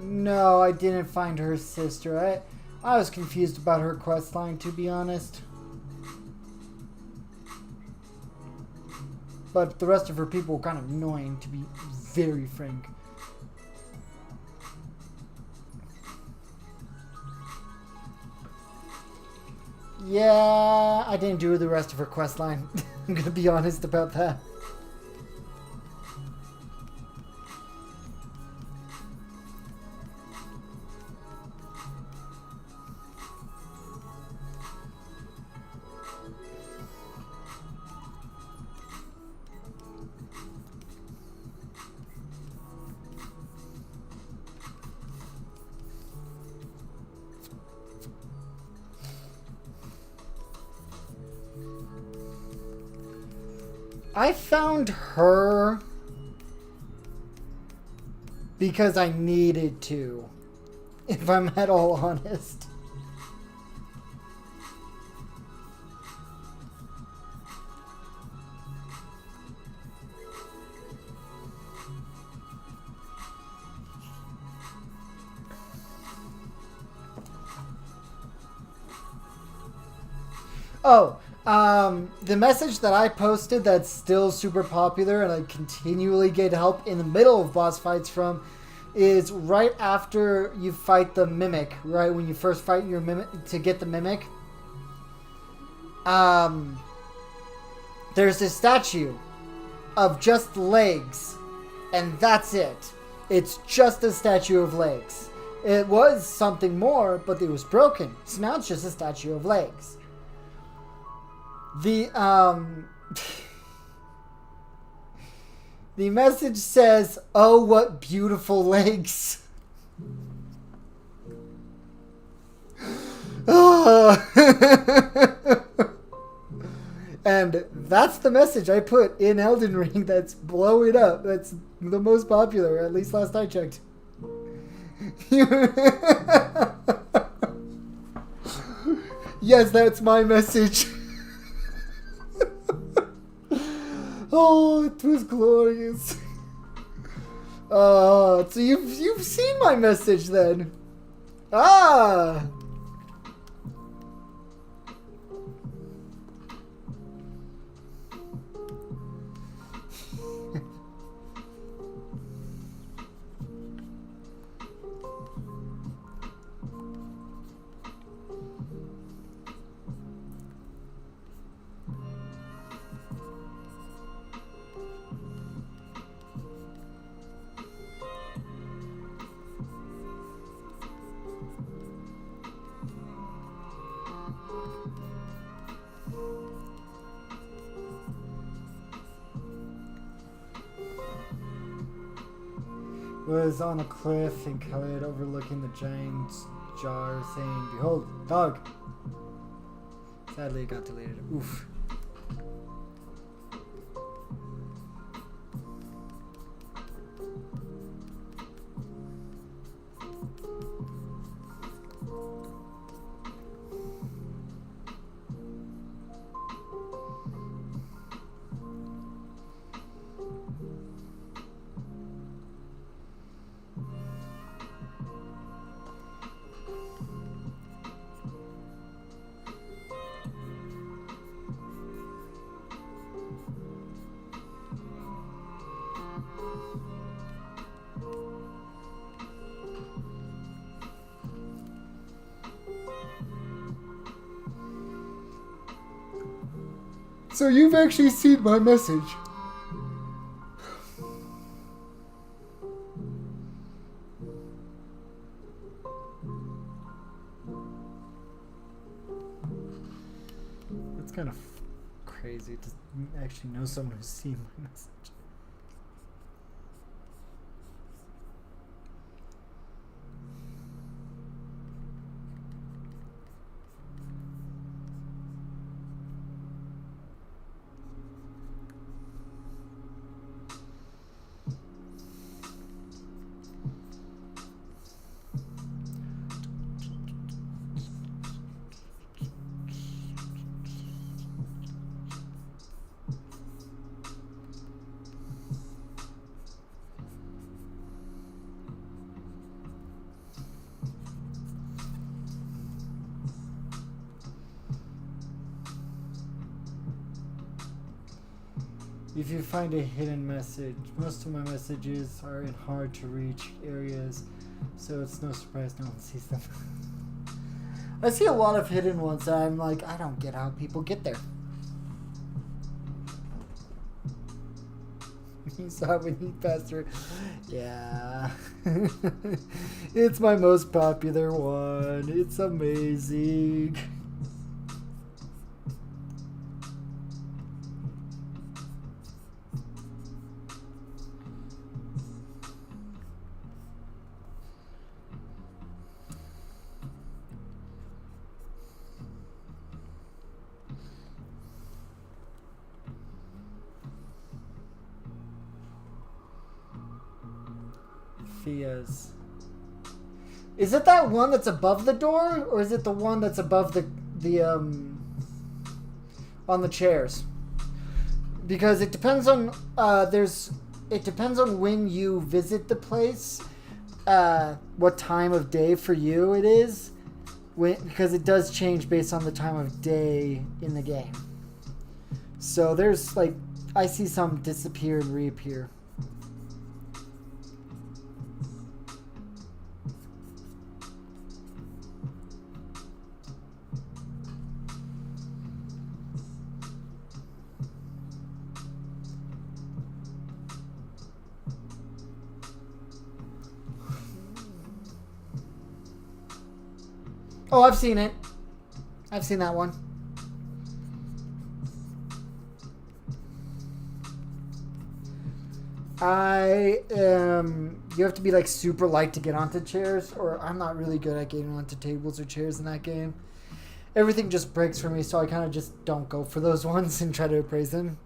No, I didn't find her sister. I was confused about her quest line, to be honest. But the rest of her people were kind of annoying, to be very frank. Yeah, I didn't do the rest of her quest line. I'm gonna be honest about that. I found her because I needed to, if I'm at all honest. Oh, the message that I posted that's still super popular and I continually get help in the middle of boss fights from is right after you fight the Mimic, right? When you first fight your Mimic, to get the Mimic. There's this statue of just legs, and that's it. It's just a statue of legs. It was something more, but it was broken. So now it's just a statue of legs. The the message says, "Oh, what beautiful legs." And that's the message I put in Elden Ring that's blowing up. That's the most popular, at least last I checked. Yes, that's my message. Oh, it was glorious. So you've seen my message then. Ah. Was on a cliff and Khaled overlooking the giant jar saying, "Behold, dog." Sadly, it got deleted. Oof. So you've actually seen my message. That's kind of crazy to actually know someone who's seen my message. If you find a hidden message, most of my messages are in hard to reach areas, so it's no surprise no one sees them. I see a lot of hidden ones that I'm like, I don't get how people get there. You saw when he passed through. Yeah. It's my most popular one. It's amazing. Fia's. Is it that one that's above the door, or is it the one that's above the on the chairs? Because it depends on it depends on when you visit the place, what time of day for you it is, because it does change based on the time of day in the game. So there's like, I see some disappear and reappear. Oh, I've seen it. I've seen that one. You have to be like super light to get onto chairs, or I'm not really good at getting onto tables or chairs in that game. everything just breaks for me, so I kind of just don't go for those ones and try to appraise them.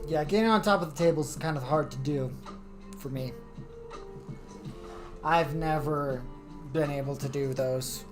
Yeah, getting on top of the table is kind of hard to do for me. I've never been able to do those.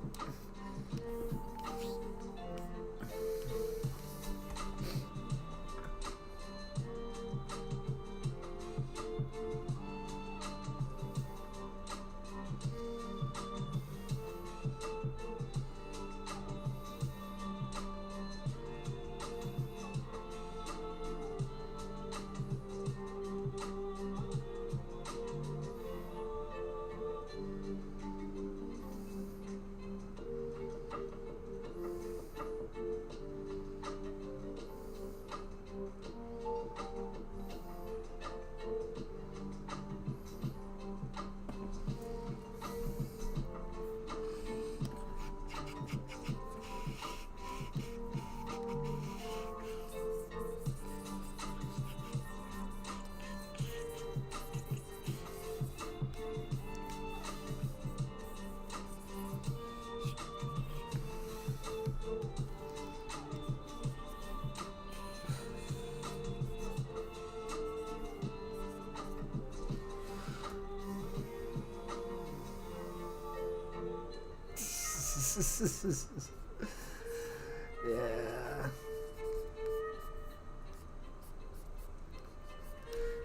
Yeah.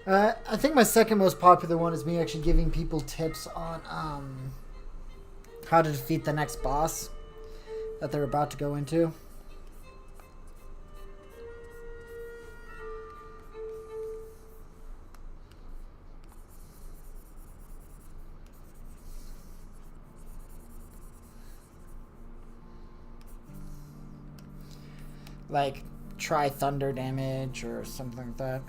I think my second most popular one is me actually giving people tips on how to defeat the next boss that they're about to go into. Like, try thunder damage or something like that.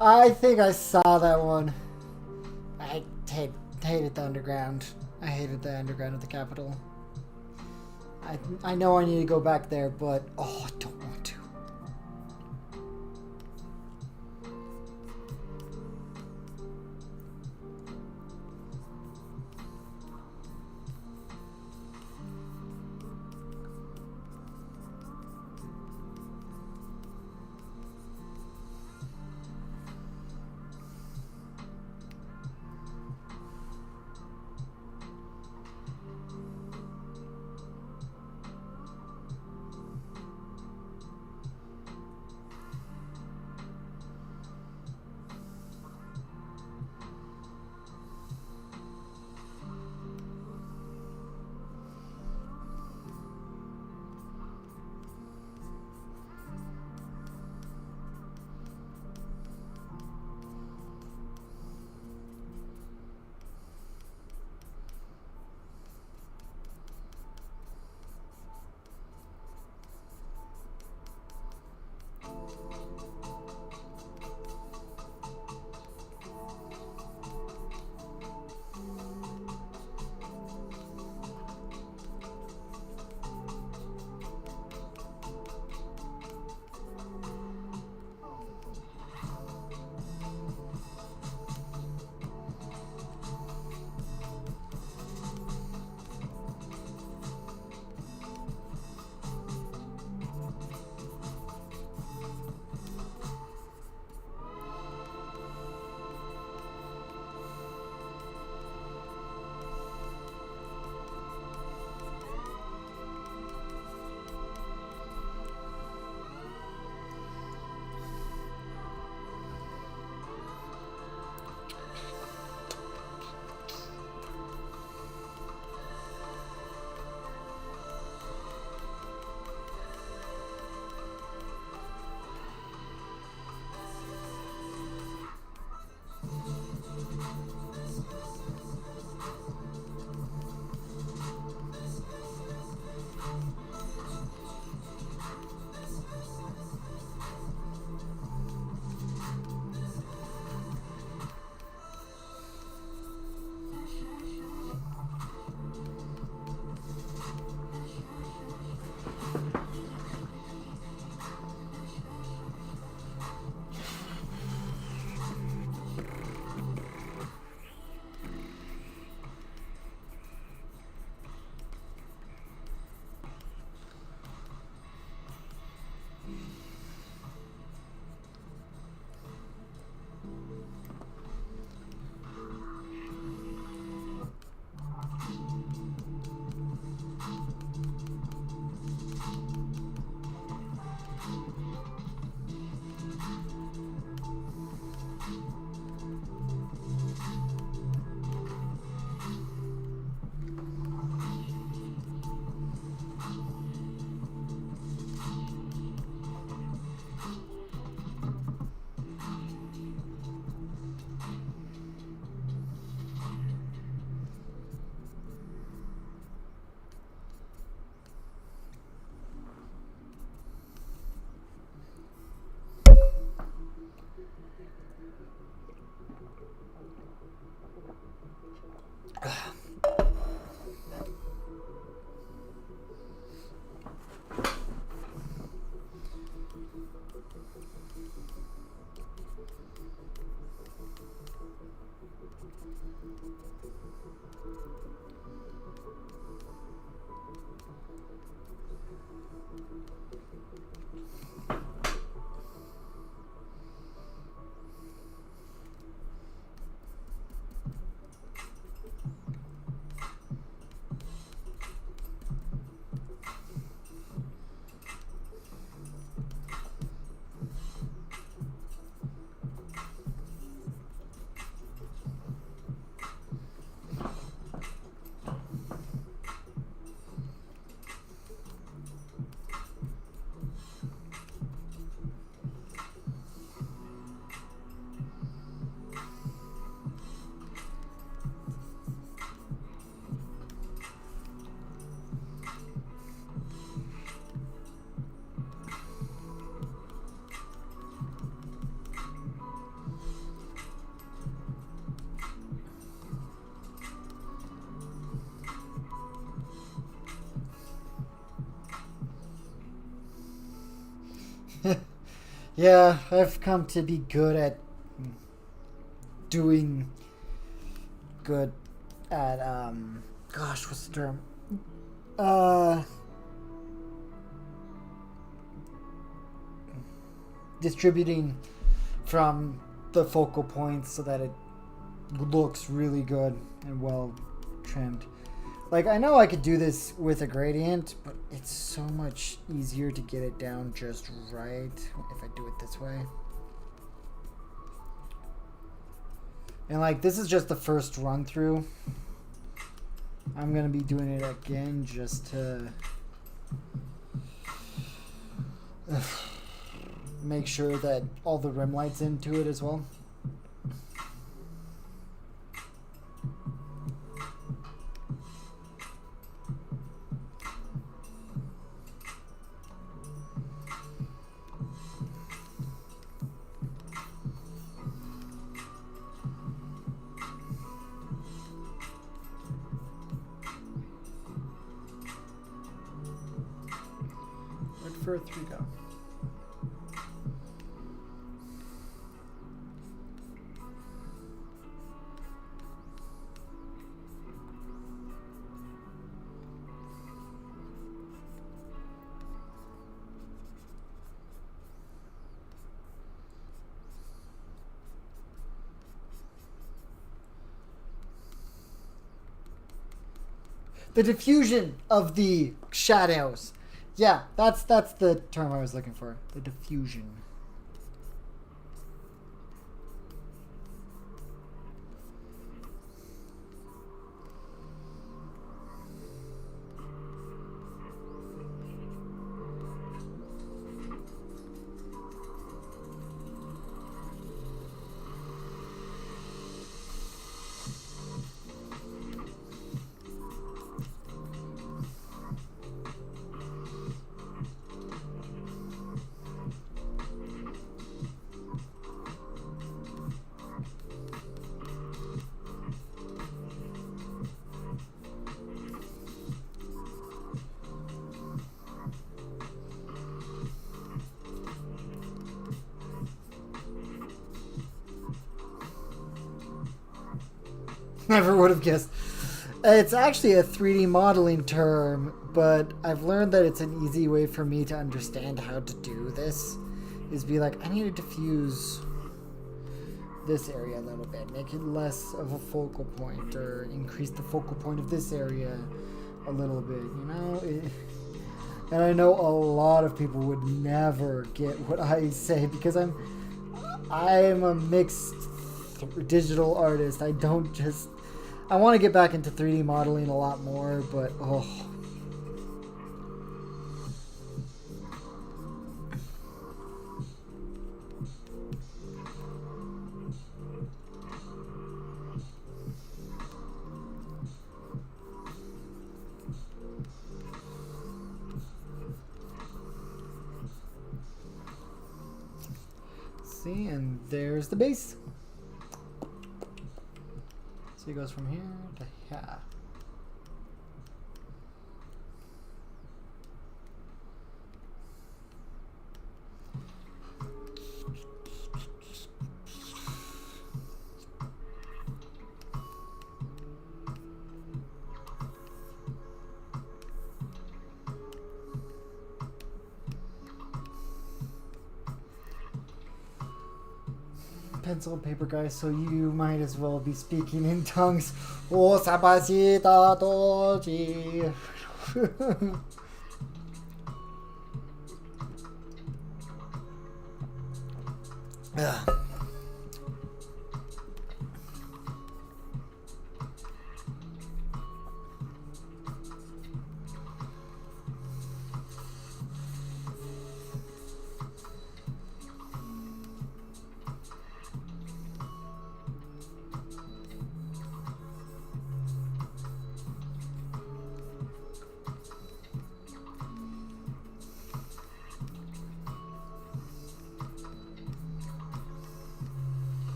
I think I saw that one. I hated the underground. I hated the underground at the Capitol. I know I need to go back there, but oh, I don't want to. Yeah, I've come to be good at doing good at gosh, what's the term? Distributing from the focal points so that it looks really good and well trimmed. Like, I know I could do this with a gradient, but it's so much easier to get it down just right if I do it this way. And like, this is just the first run through. I'm gonna be doing it again just to make sure that all the rim lights into it as well. Where'd fur 3 go? The diffusion of the shadows. Yeah, that's the term I was looking for. The diffusion. Never would have guessed. It's actually a 3D modeling term, but I've learned that it's an easy way for me to understand how to do this. Is be like, I need to diffuse this area a little bit, make it less of a focal point, or increase the focal point of this area a little bit, you know? And I know a lot of people would never get what I say because I'm a mixed digital artist. I don't just... I want to get back into 3D modeling a lot more, but oh. See, and there's the base. So So he goes from here to here. Pencil and paper, guys, so you might as well be speaking in tongues. Oh, sapasita doji.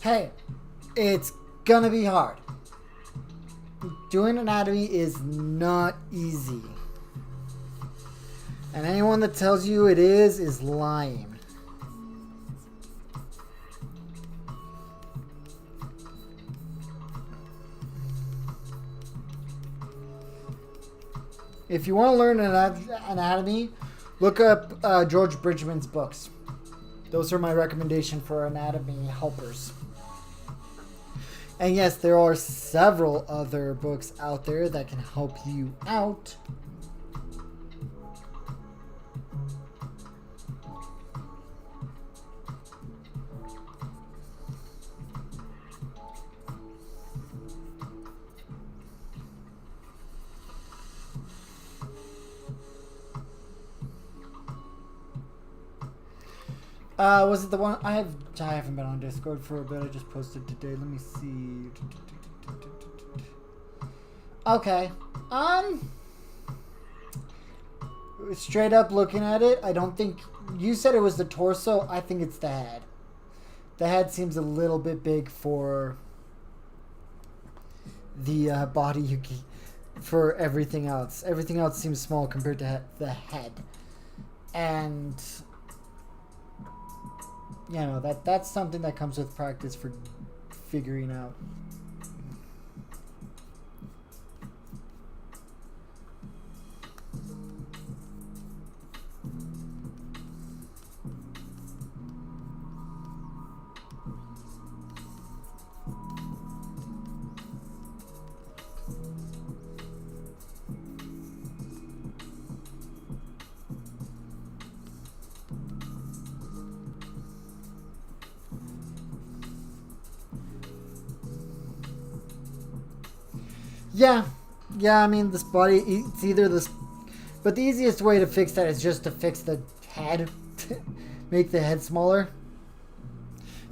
Hey, it's gonna be hard. Doing anatomy is not easy. And anyone that tells you it is lying. If you want to learn anatomy, look up George Bridgman's books. Those are my recommendation for anatomy helpers. And yes, there are several other books out there that can help you out. Was it the one I haven't been on Discord for a bit. I just posted today. Let me see. Okay. Straight up looking at it, I don't think you said it was the torso. I think it's the head. The head seems a little bit big for the body for everything else. Everything else seems small compared to the head. And you know, that's something that comes with practice for figuring out. Yeah, I mean, this body, it's either this, but the easiest way to fix that is just to fix the head, make the head smaller,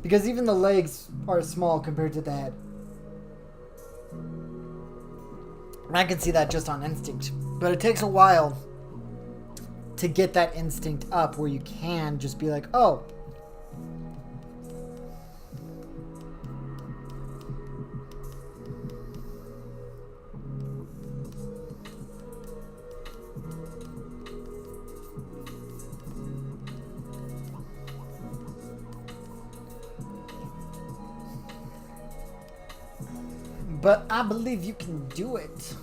because even the legs are small compared to the head. And I can see that just on instinct, but it takes a while to get that instinct up where you can just be like, oh, but I believe you can do it.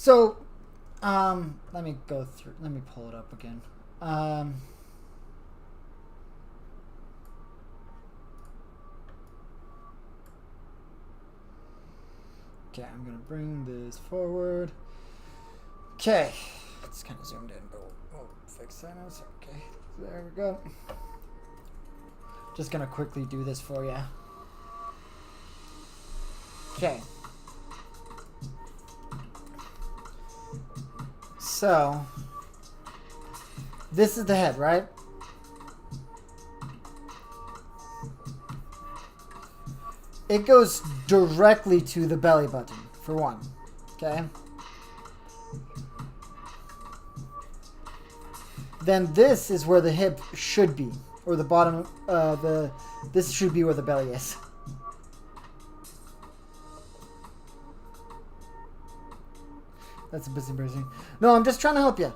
So, let me go through. Let me pull it up again. Okay, I'm gonna bring this forward. Okay, it's kind of zoomed in, but we'll fix that now. Okay, there we go. Just gonna quickly do this for you. Okay. So, this is the head, right? It goes directly to the belly button, for one. Okay? Then this is where the hip should be, or the bottom, this should be where the belly is. That's a bit embarrassing. No, I'm just trying to help you.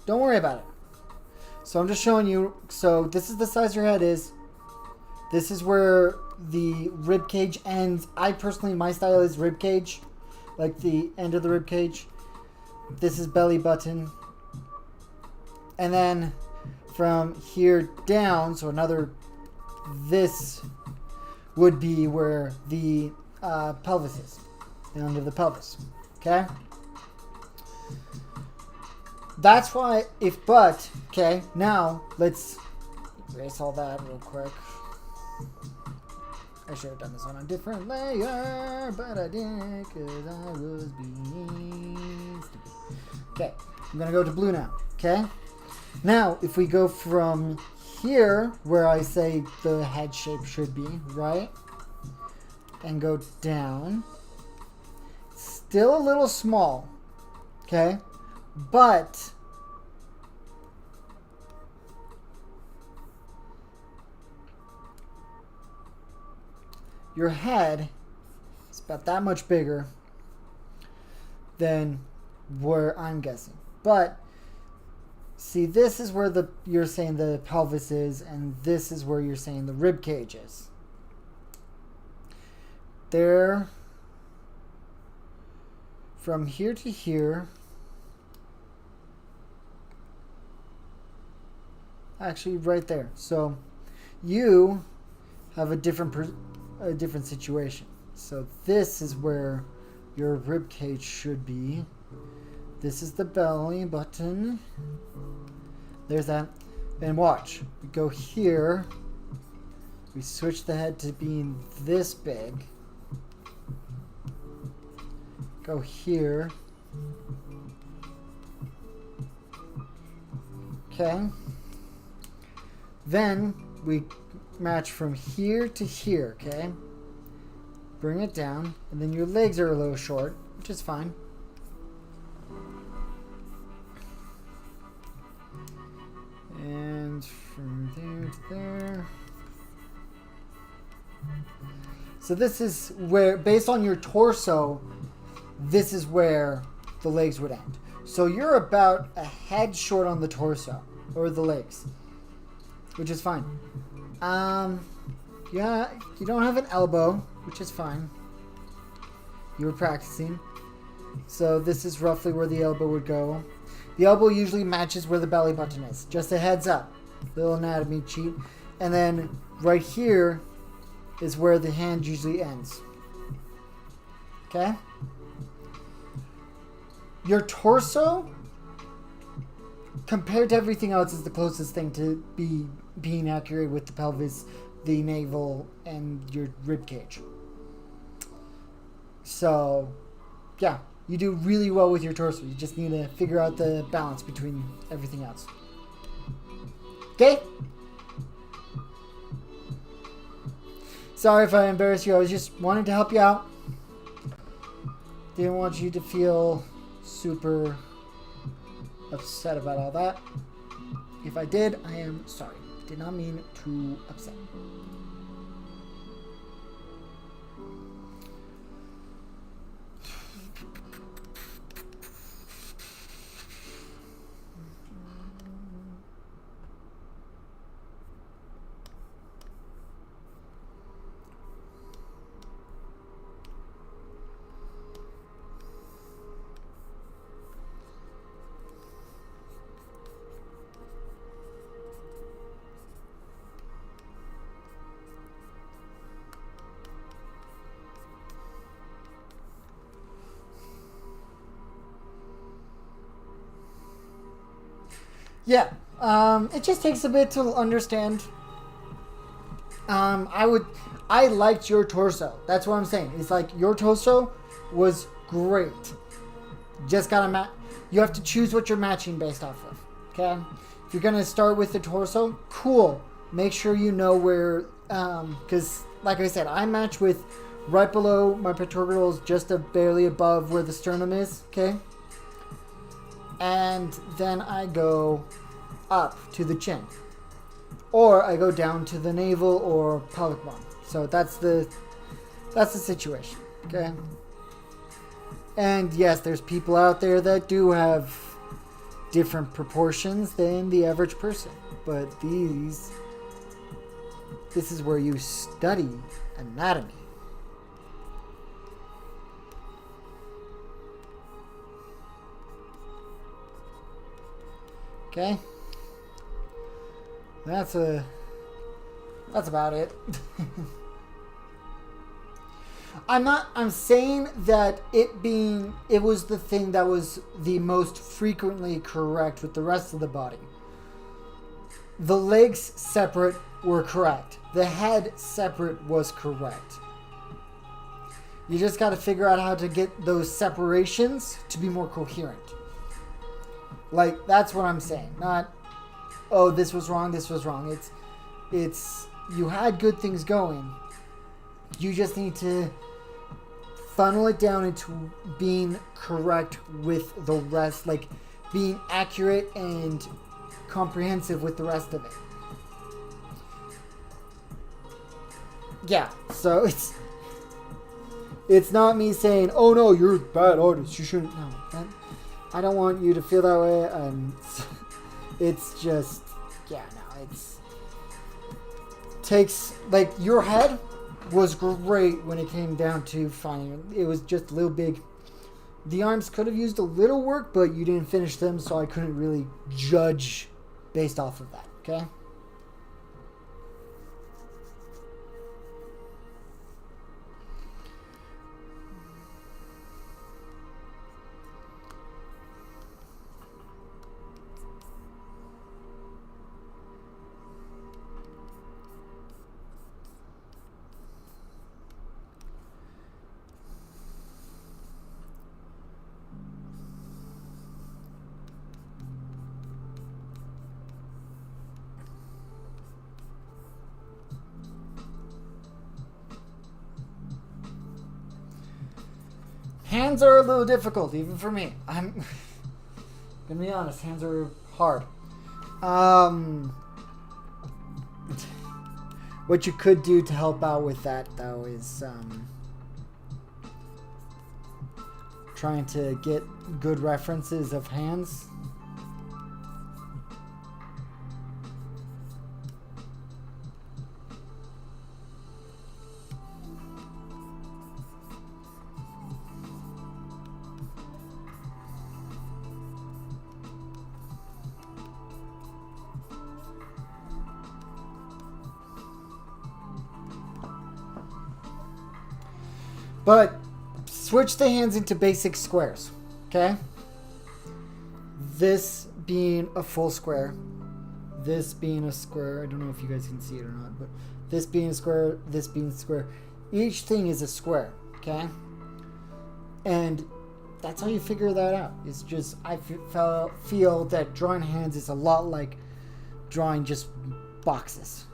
Don't worry about it. So I'm just showing you. So this is the size your head is. This is where the rib cage ends. I personally, my style is rib cage, like the end of the rib cage. This is belly button. And then from here down, so this would be where the pelvis is, the end of the pelvis. Okay? That's why okay, now let's erase all that real quick. I should have done this on a different layer, but I didn't because I was being stupid. Okay, I'm going to go to blue now, okay? Now, if we go from here, where I say the head shape should be, right? And go down. Still a little small, okay? But your head is about that much bigger than where I'm guessing. But see, this is where you're saying the pelvis is, and this is where you're saying the rib cage is. There, from here to here. Actually, right there. So, you have a different situation. So this is where your rib cage should be. This is the belly button. There's that. And watch. We go here. We switch the head to being this big. Go here. Okay. Then we match from here to here, okay? Bring it down, and then your legs are a little short, which is fine. And from there to there. So this is where, based on your torso, this is where the legs would end. So you're about a head short on the torso, or the legs, which is fine. Yeah, you don't have an elbow, which is fine. You were practicing. So this is roughly where the elbow would go. The elbow usually matches where the belly button is. Just a heads up. Little anatomy cheat. And then right here is where the hand usually ends. Okay? Your torso, compared to everything else, is the closest thing to being accurate with the pelvis, the navel, and your rib cage. So, yeah, you do really well with your torso. You just need to figure out the balance between everything else. Okay? Sorry if I embarrassed you. I was just wanting to help you out. Didn't want you to feel super upset about all that. If I did, I am sorry. Did not mean to upset. Yeah. It just takes a bit to understand. I liked your torso. That's what I'm saying. It's like your torso was great. Just gotta you have to choose what you're matching based off of. Okay? If you're gonna start with the torso, cool. Make sure you know where, because like I said, I match with right below my pectorals, just barely above where the sternum is. Okay? And then I go up to the chin, or I go down to the navel or pelvic bone. So that's the situation. Okay. And yes, there's people out there that do have different proportions than the average person, but this is where you study anatomy. Okay. That's about it. I'm saying that it was the thing that was the most frequently correct with the rest of the body. The legs separate were correct. The head separate was correct. You just got to figure out how to get those separations to be more coherent. Like, that's what I'm saying. Not, oh, this was wrong, this was wrong. It's you had good things going. You just need to funnel it down into being correct with the rest, like being accurate and comprehensive with the rest of it. Yeah, so it's not me saying, oh no, you're a bad artist, you shouldn't. No, I don't want you to feel that way. It's just, yeah, no, takes, like, your head was great when it came down to finding it. It was just a little big. The arms could have used a little work, but you didn't finish them, so I couldn't really judge based off of that, okay? Hands are a little difficult, even for me. I'm gonna be honest, hands are hard. What you could do to help out with that, though, is trying to get good references of hands. But switch the hands into basic squares, okay? This being a full square, this being a square. I don't know if you guys can see it or not, but this being a square, this being a square. Each thing is a square, okay? And that's how you figure that out. It's just, I feel that drawing hands is a lot like drawing just boxes.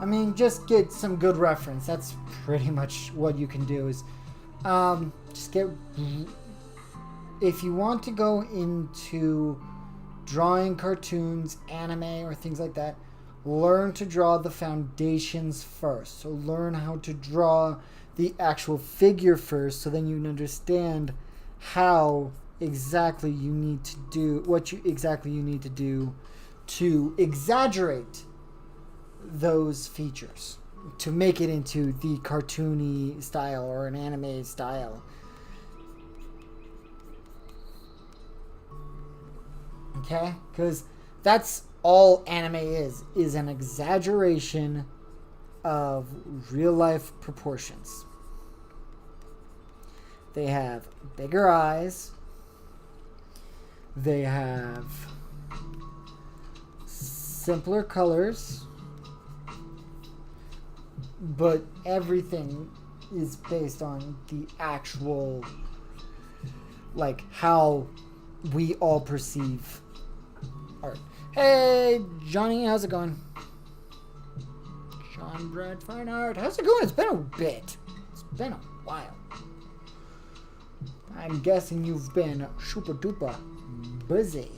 I mean, just get some good reference. That's pretty much what you can do is just get... If you want to go into drawing cartoons, anime, or things like that, learn to draw the foundations first. So learn how to draw the actual figure first, so then you can understand how exactly you need to do what you exactly you need to do to exaggerate those features to make it into the cartoony style or an anime style. Okay? Because that's all anime is an exaggeration of real life proportions. They have bigger eyes. They have simpler colors. But everything is based on the actual, like, how we all perceive art. Hey, Johnny, how's it going? John Brad Fine Art. How's it going? It's been a bit. It's been a while. I'm guessing you've been super duper busy.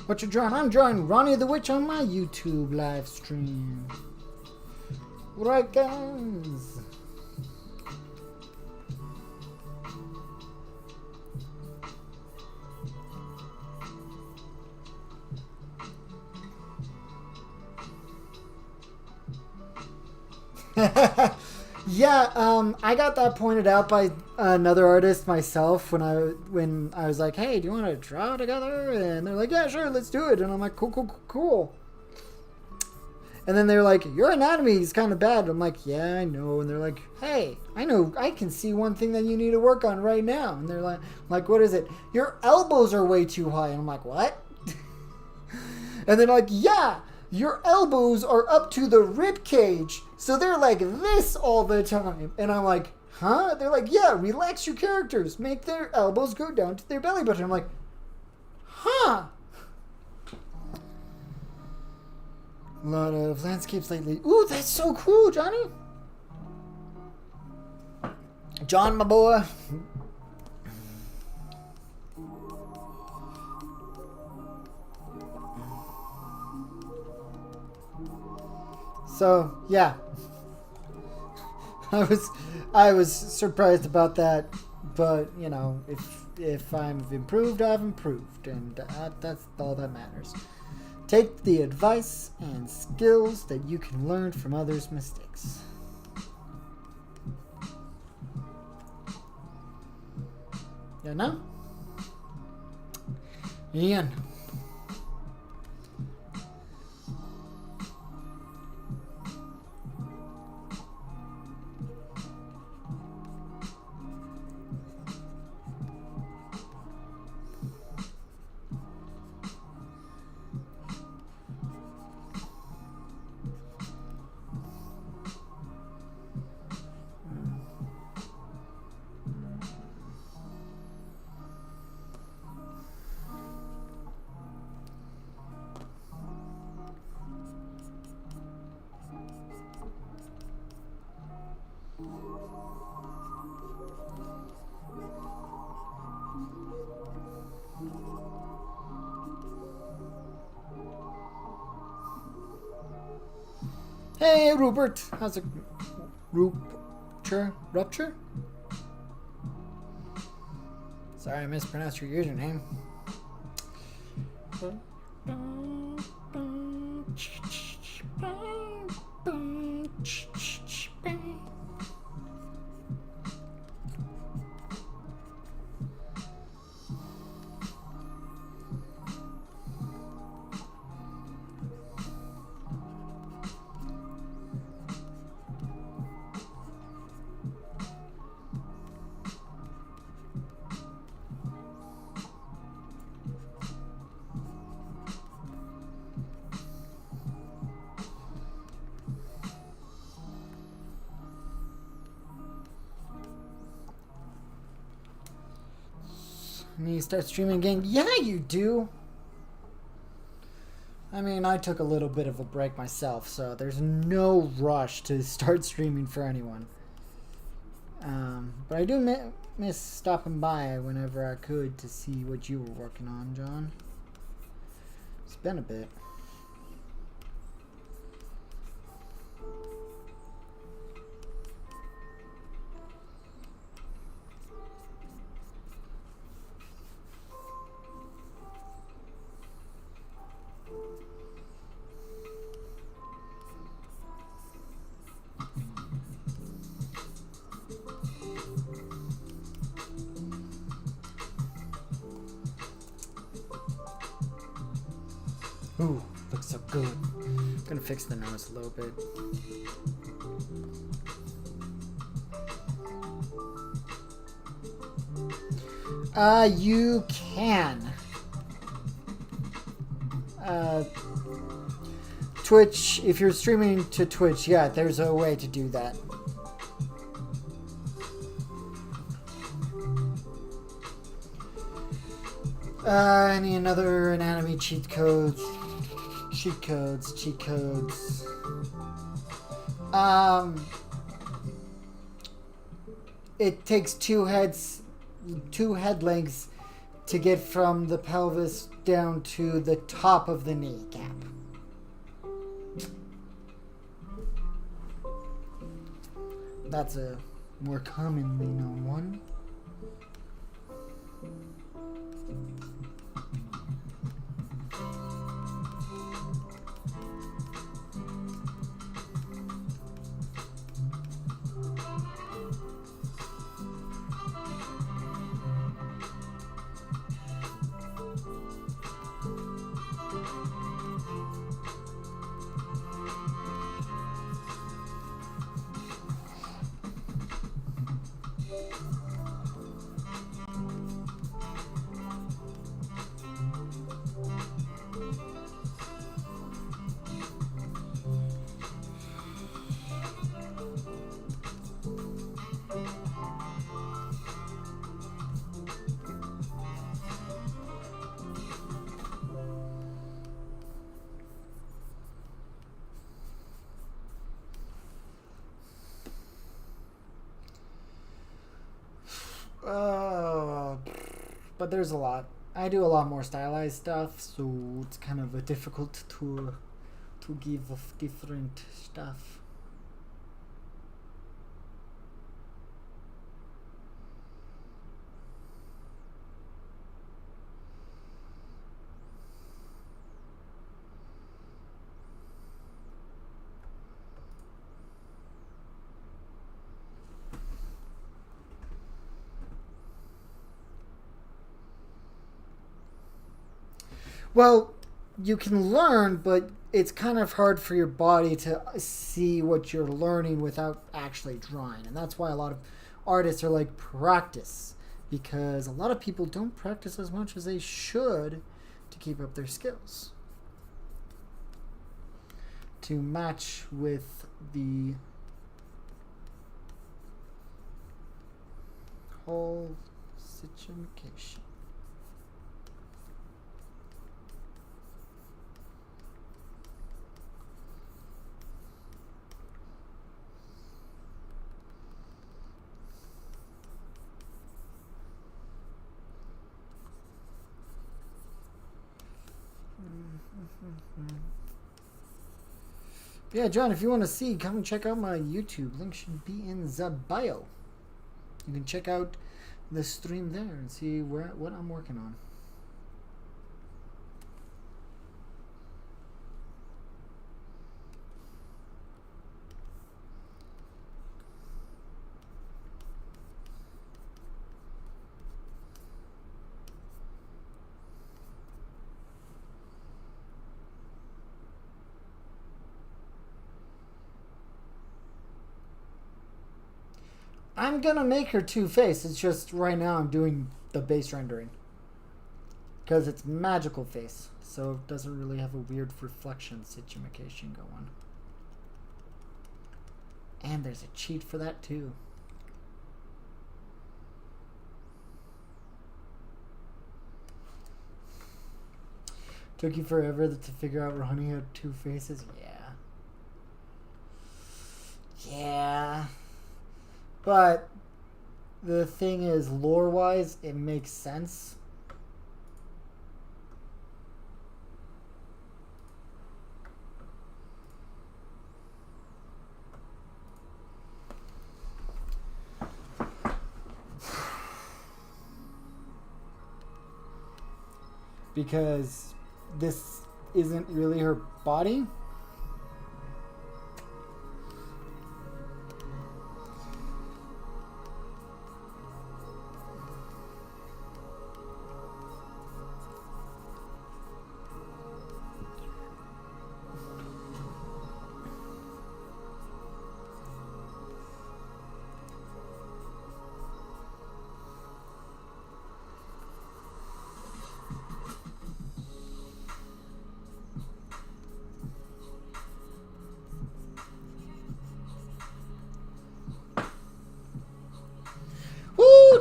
What you drawing? I'm drawing Ronnie the Witch on my YouTube live stream. Right, guys? Yeah, I got that pointed out by another artist myself when I was like, hey, do you want to draw together? And they're like, yeah, sure, let's do it. And I'm like, cool. And then they're like, your anatomy is kind of bad. I'm like, yeah, I know. And they're like, hey, I know, I can see one thing that you need to work on right now. And they're like, what is it? Your elbows are way too high. And I'm like, what? And they're like, yeah, your elbows are up to the rib cage. So they're like this all the time. And I'm like, huh? They're like, yeah, relax your characters. Make their elbows go down to their belly button. I'm like, huh? A lot of landscapes lately. Ooh, that's so cool, Johnny. John, my boy. So, yeah. I was surprised about that, but, you know, if I've improved, I've improved, and that's all that matters. Take the advice and skills that you can learn from others' mistakes. You know? Ian. Hey, Rupert. How's it? Rupture? Rupture? Sorry, I mispronounced your username. You start streaming again? Yeah, you do. I mean, I took a little bit of a break myself, so there's no rush to start streaming for anyone. But I do miss stopping by whenever I could to see what you were working on, John. It's been a bit. Ooh, looks so good. I'm gonna fix the nose a little bit. You can. Twitch, if you're streaming to Twitch, yeah, there's a way to do that. Any another anatomy cheat codes? Cheat codes. It takes two head lengths to get from the pelvis down to the top of the kneecap. That's a more commonly known one. But there's a lot. I do a lot more stylized stuff, so it's kind of difficult to give off different stuff. Well, you can learn, but it's kind of hard for your body to see what you're learning without actually drawing. And that's why a lot of artists are like, practice. Because a lot of people don't practice as much as they should to keep up their skills. To match with the whole situation. Yeah, John, if you want to see, come and check out my YouTube. Link should be in the bio. You can check out the stream there and see what I'm working on. I'm gonna make her two-face. It's just right now I'm doing the base rendering because it's magical face, so it doesn't really have a weird reflection situation going. And there's a cheat for that too. Took you forever to figure out Ronnie had two faces? Yeah. But the thing is, lore-wise, it makes sense. Because this isn't really her body.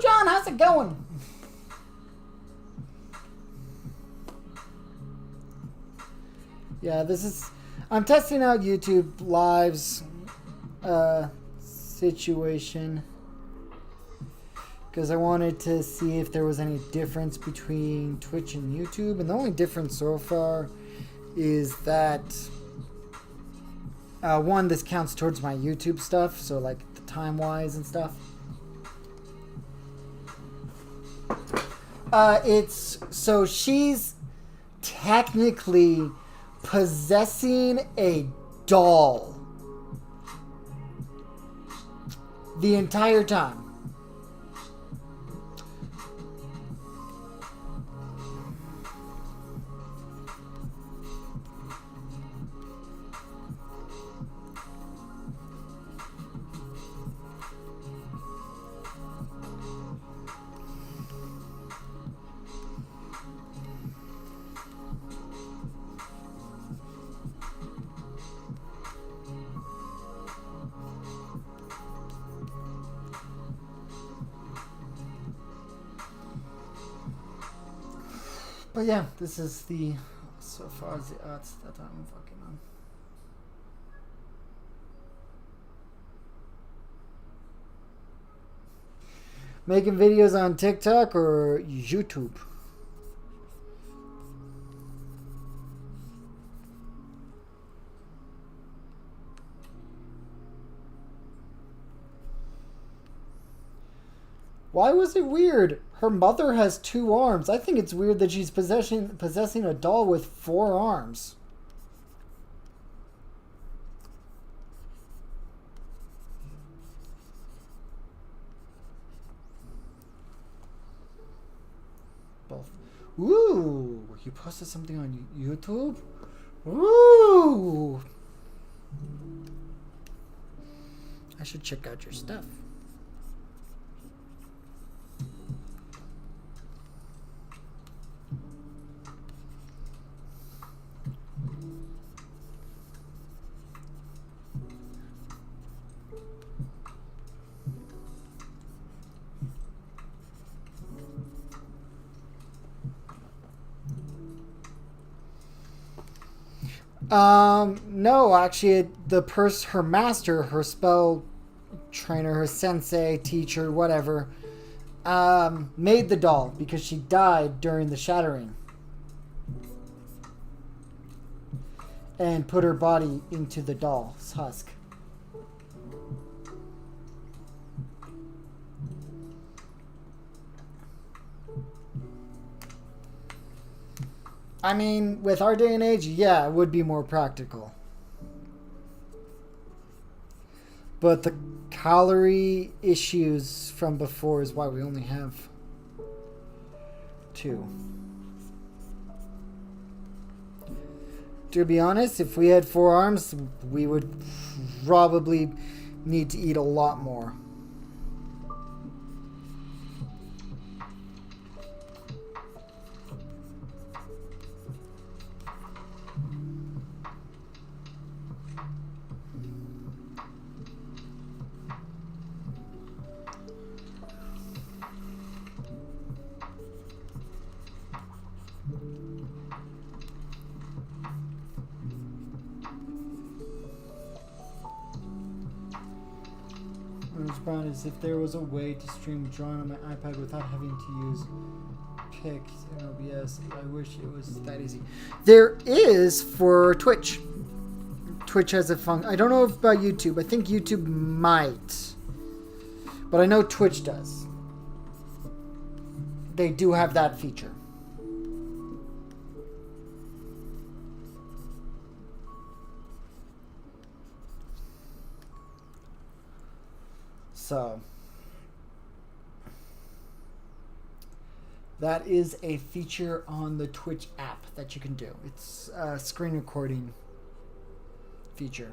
John, how's it going? Yeah, I'm testing out YouTube Live's situation because I wanted to see if there was any difference between Twitch and YouTube, and the only difference so far is that one, this counts towards my YouTube stuff, so like the time-wise and stuff. So she's technically possessing a doll the entire time. But yeah, this is so far as the arts that I'm working on. Making videos on TikTok or YouTube? Why was it weird? Her mother has 2 arms. I think it's weird that she's possessing a doll with 4 arms. Both. Ooh, you posted something on YouTube? Ooh. I should check out your stuff. No, actually, her master, her spell trainer, her sensei, teacher, whatever, made the doll because she died during the shattering. and put her body into the doll's husk. I mean, with our day and age, yeah, it would be more practical. But the calorie issues from before is why we only have 2. To be honest, if we had 4 arms, we would probably need to eat a lot more. Brown is if there was a way to stream drawing on my iPad without having to use Pic and OBS. I wish it was that easy. There is for Twitch. Twitch has a function. I don't know about YouTube. I think YouTube might. But I know Twitch does. They do have that feature. So that is a feature on the Twitch app that you can do. It's a screen recording feature.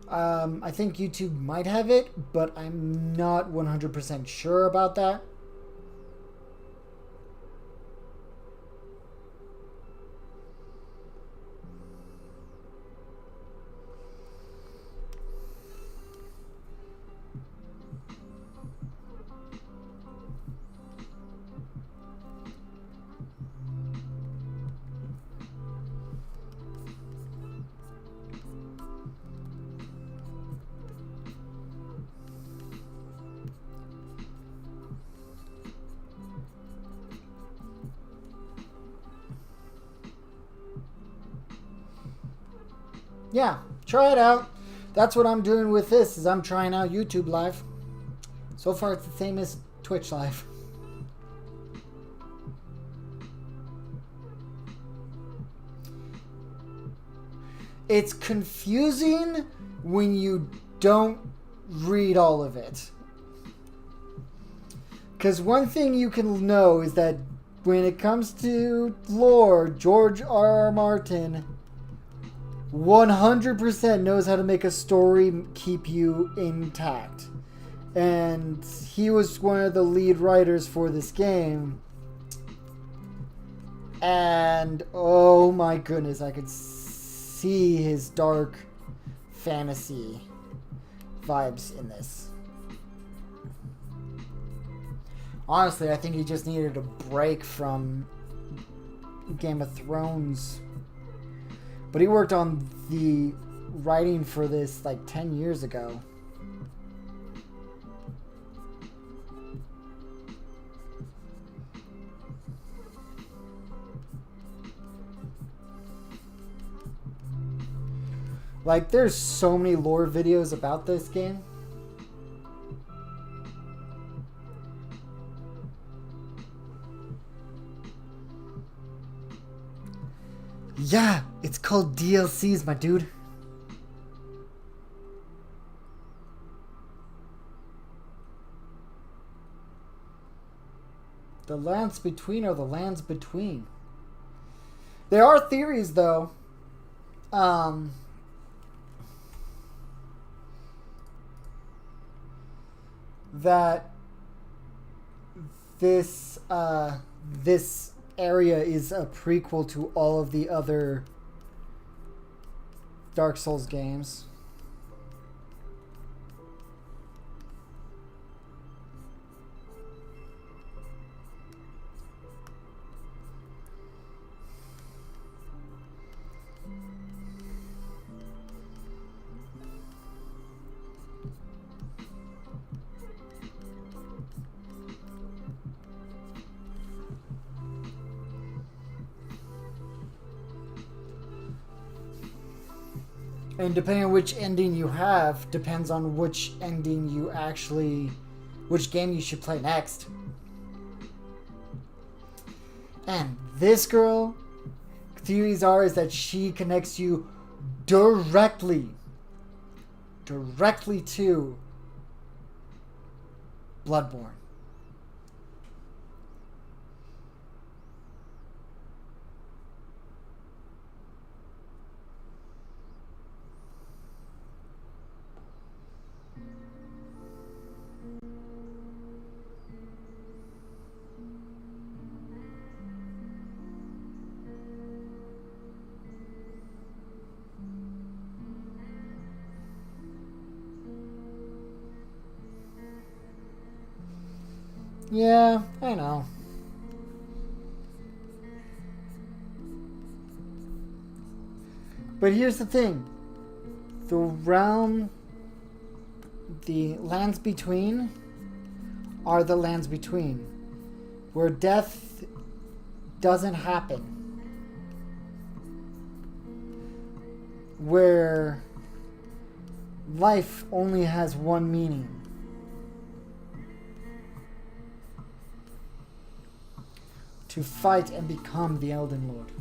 I think YouTube might have it, but I'm not 100% sure about that. Yeah, try it out. That's what I'm doing with this, is I'm trying out YouTube Live. So far, it's the same as Twitch Live. It's confusing when you don't read all of it. Because one thing you can know is that when it comes to lore, George R. R. Martin 100% knows how to make a story keep you intact. And he was one of the lead writers for this game. And oh my goodness, I could see his dark fantasy vibes in this. Honestly, I think he just needed a break from Game of Thrones. But he worked on the writing for this like 10 years ago. Like, there's so many lore videos about this game. Yeah, it's called DLCs, my dude. The lands between are the lands between. There are theories, though. That this area is a prequel to all of the other Dark Souls games. And depending on which ending you have, depends on which ending you actually... which game you should play next. And this girl, theories are is that she connects you directly to Bloodborne. Yeah, I know. But here's the thing. The realm, the lands between are the lands between, where death doesn't happen. Where life only has one meaning. To fight and become the Elden Lord.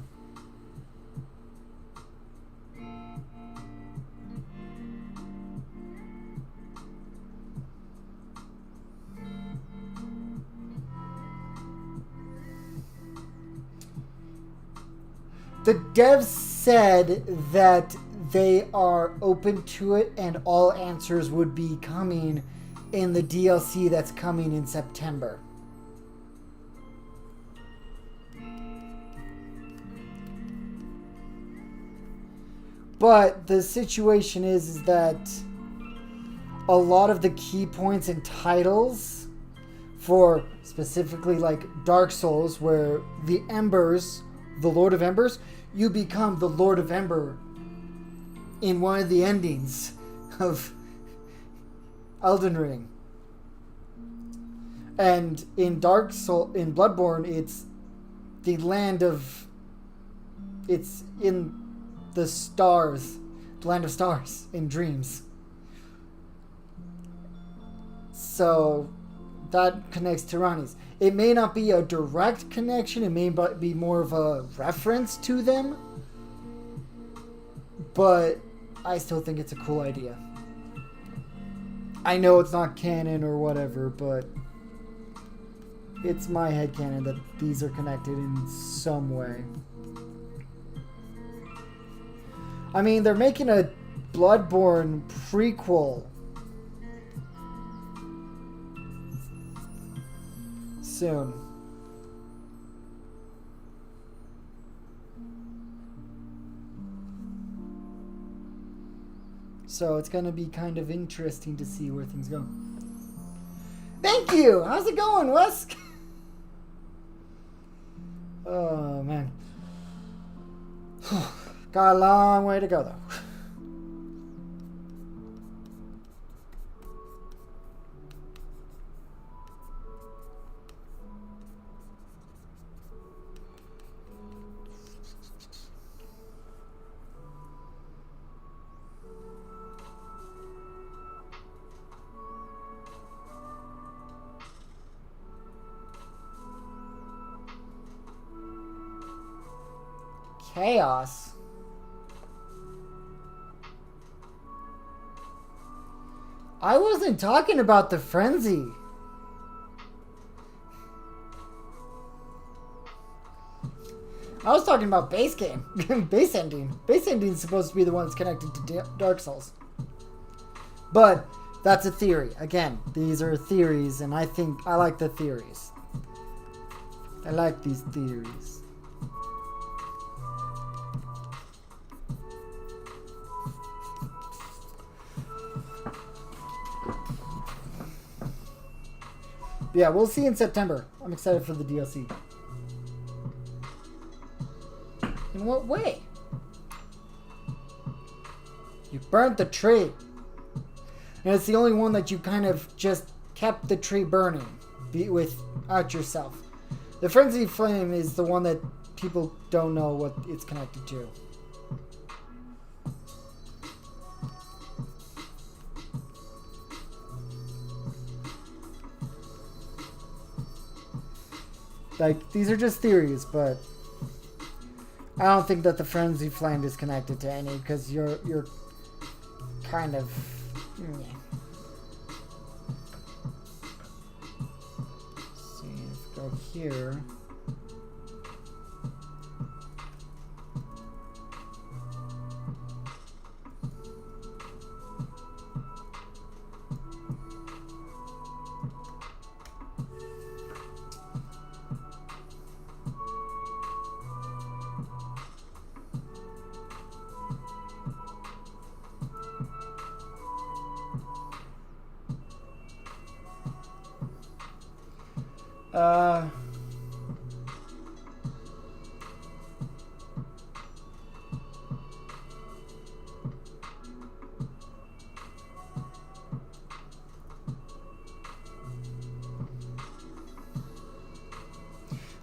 The devs said that they are open to it and all answers would be coming in the DLC that's coming in September. But the situation is that a lot of the key points and titles for specifically like Dark Souls, where the Embers, the Lord of Embers, you become the Lord of Ember in one of the endings of Elden Ring. And in Dark Soul, in Bloodborne, it's the land of, it's in the stars, the land of stars in dreams. So that connects to Ranni's. It may not be a direct connection, it may be more of a reference to them, but I still think it's a cool idea. I know it's not canon or whatever, but it's my headcanon that these are connected in some way. I mean, they're making a Bloodborne prequel soon. So it's going to be kind of interesting to see where things go. Thank you! How's it going, Wes? Oh, man. Got a long way to go, though. Chaos. I wasn't talking about the frenzy. I was talking about base game. Base ending. Base ending is supposed to be the one that's connected to Dark Souls. But that's a theory. Again, these are theories, and I like the theories. I like these theories. Yeah, we'll see in September. I'm excited for the DLC. In what way? You burnt the tree. And it's the only one that you kind of just kept the tree burning without yourself. The Frenzy Flame is the one that people don't know what it's connected to. Like, these are just theories, but I don't think that the frenzy flame is connected to any, because you're kind of... Yeah. Let's see, if we go here...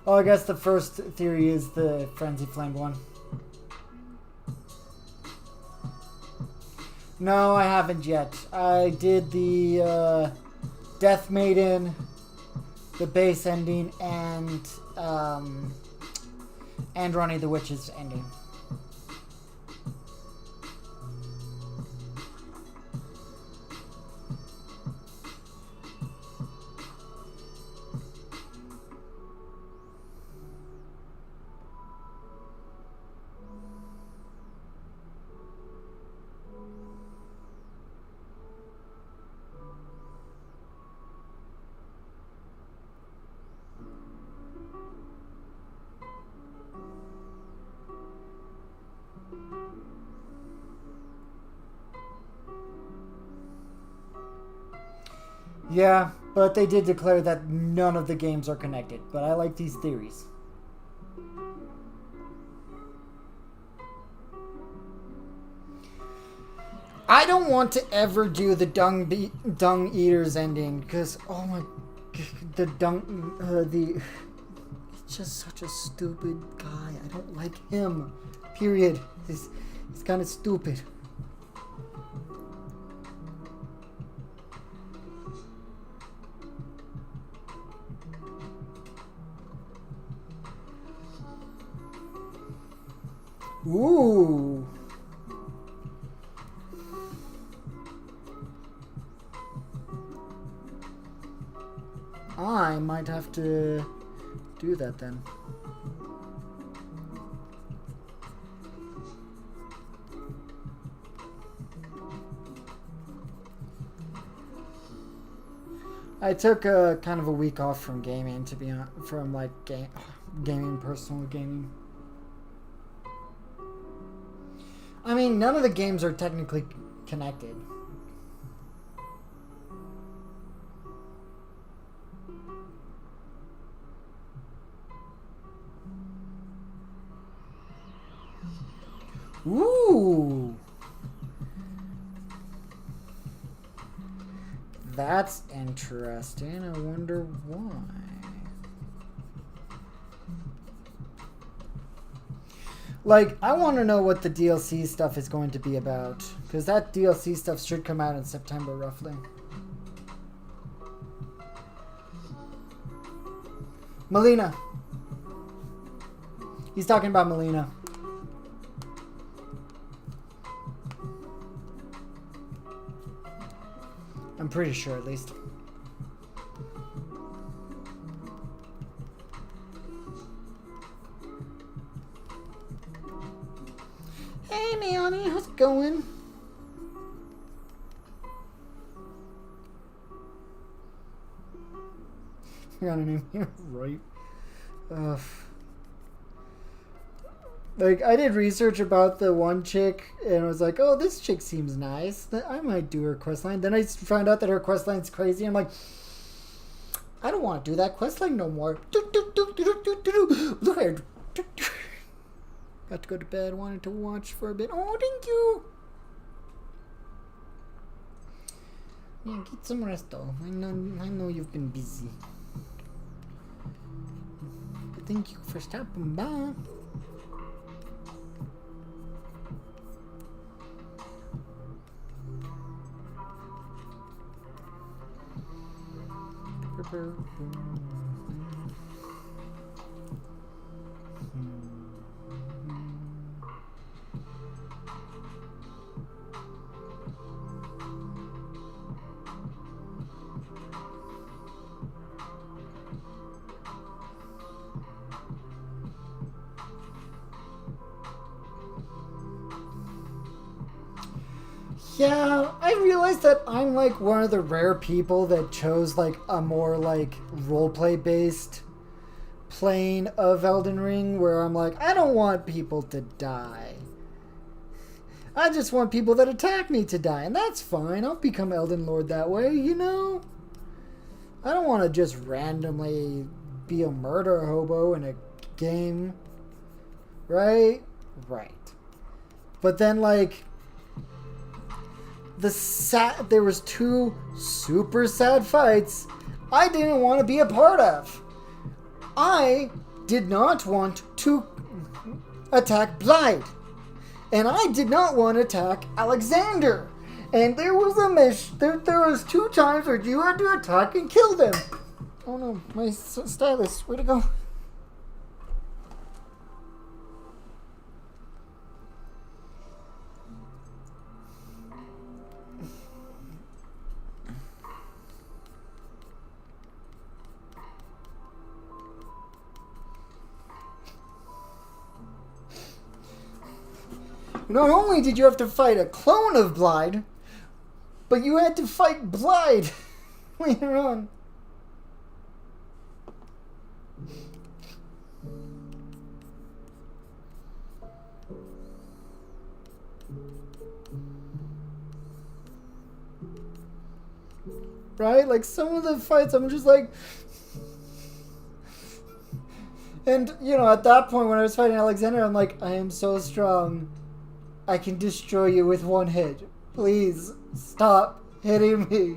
Oh, I guess the first theory is the Frenzy Flame one. No, I haven't yet. I did the Death Maiden, the base ending, and Ronnie the Witch's ending. Yeah, but they did declare that none of the games are connected. But I like these theories. I don't want to ever do the Dung Eaters ending because, oh my, he's just such a stupid guy. I don't like him. Period. He's kind of stupid. Ooh. I might have to do that then. I took a kind of a week off from gaming, to be honest, from like personal gaming. I mean, none of the games are technically connected. Ooh! That's interesting. I wonder why. Like, I want to know what the DLC stuff is going to be about. Because that DLC stuff should come out in September, roughly. Melina. He's talking about Melina. I'm pretty sure, at least. Hey, Meoni, how's it going? Got a name here, right? Like, I did research about the one chick, and I was like, oh, this chick seems nice. I might do her questline. Then I found out that her questline's crazy. I'm like, I don't want to do that questline no more. Lord. Got to go to bed, wanted to watch for a bit. Oh, thank you. Yeah, get some rest, though. I know you've been busy. But thank you for stopping by. Yeah, I realized that I'm like one of the rare people that chose like a more like roleplay based playing of Elden Ring where I'm like, I don't want people to die. I just want people that attack me to die, and that's fine. I'll become Elden Lord that way, you know? I don't want to just randomly be a murder hobo in a game. Right? Right. But then, like, there was 2 super sad fights I didn't want to be a part of. I did not want to attack Blythe. And I did not want to attack Alexander. And there was there was 2 times where you had to attack and kill them. Oh no, my stylus, where'd it go? Not only did you have to fight a clone of Blythe, but you had to fight Blythe later on. Right? Like, some of the fights, I'm just like... And, you know, at that point when I was fighting Alexander, I'm like, I am so strong. I can destroy you with 1 hit. Please, stop hitting me.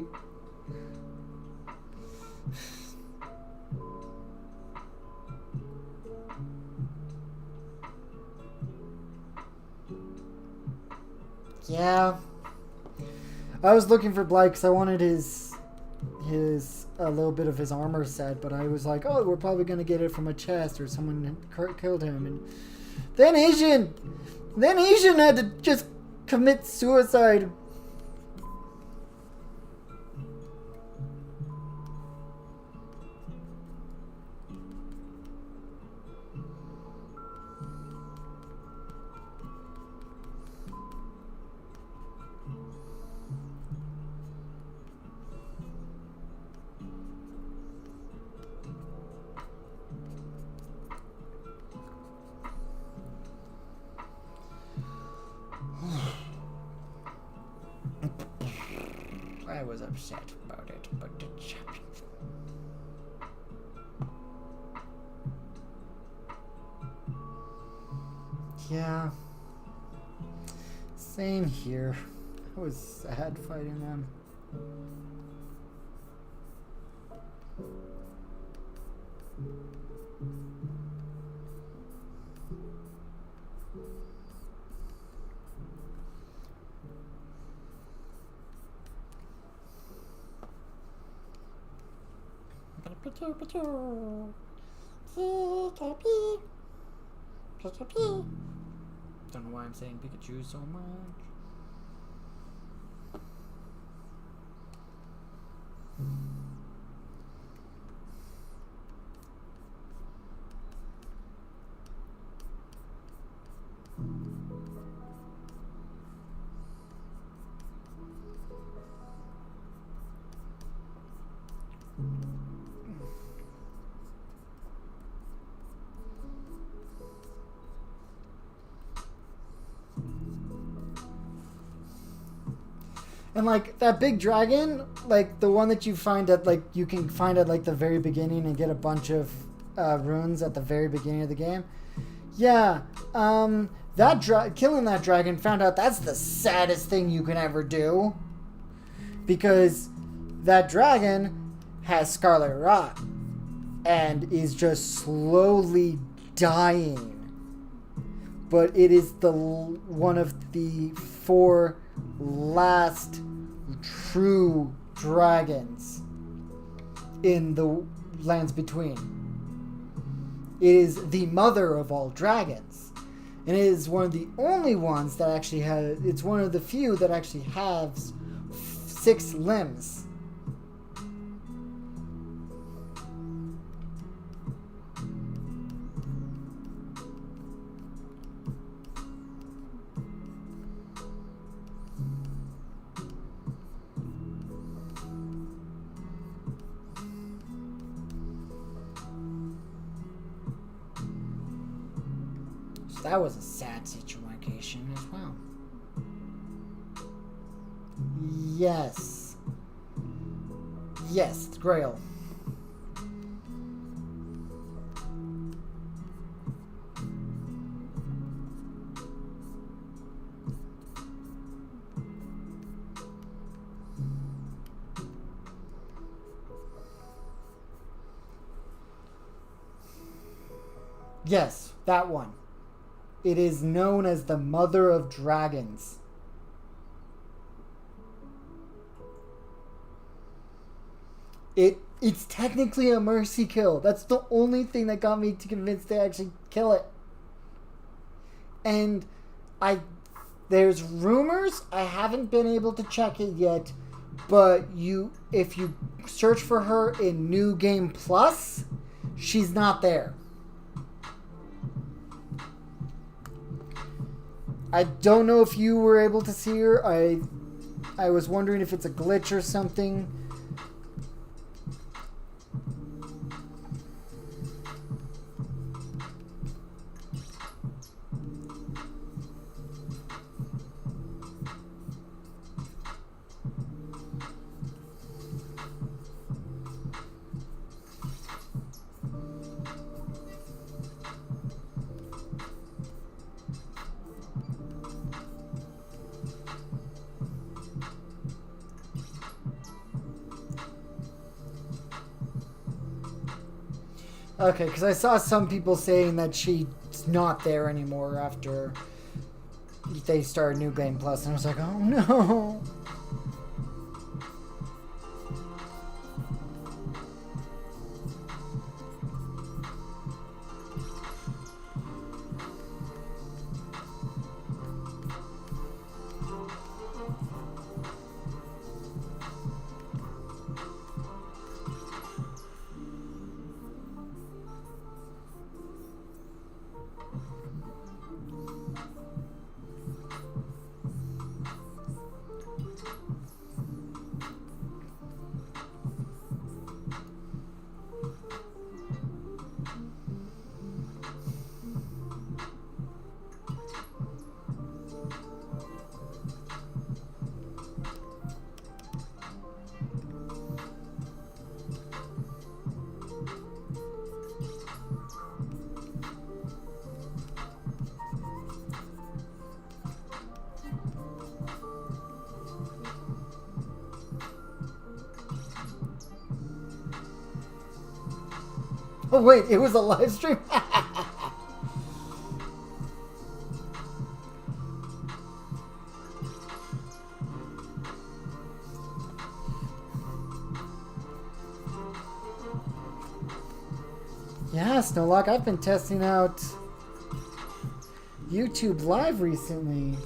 Yeah. I was looking for Blythe because I wanted a little bit of his armor set, but I was like, oh, we're probably going to get it from a chest or someone killed him. And then Asian had to just commit suicide. I was upset about it, but it's happened. Yeah. Same here. I was sad fighting them. Don't know why I'm saying Pikachu so much. And like that big dragon, like the one that you find at like you can find at like the very beginning and get a bunch of runes at the very beginning of the game. Yeah, killing that dragon, found out that's the saddest thing you can ever do, because that dragon has scarlet rot and is just slowly dying. But it is the one of the 4 last true dragons in the lands between. It is the mother of all dragons, and it is one of the only ones that actually has. It's one of the few that actually has 6 limbs. That was a sad situation as well. Yes. Yes, Grail. Yes, that one. It is known as the Mother of Dragons. It's technically a mercy kill. That's the only thing that got me to convince to actually kill it. And there's rumors, I haven't been able to check it yet, but if you search for her in New Game Plus, she's not there. I don't know if you were able to see her. I was wondering if it's a glitch or something. Okay, because I saw some people saying that she's not there anymore after they started New Game Plus, and I was like, oh no. Oh wait, it was a live stream? Yes, no luck. I've been testing out YouTube Live recently.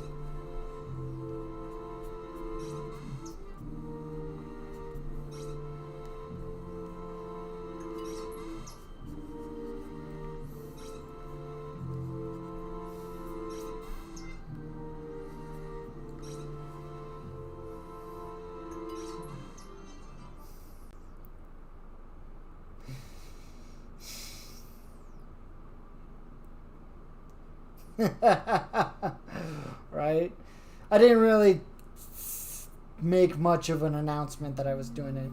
Right? I didn't really make much of an announcement that I was doing it.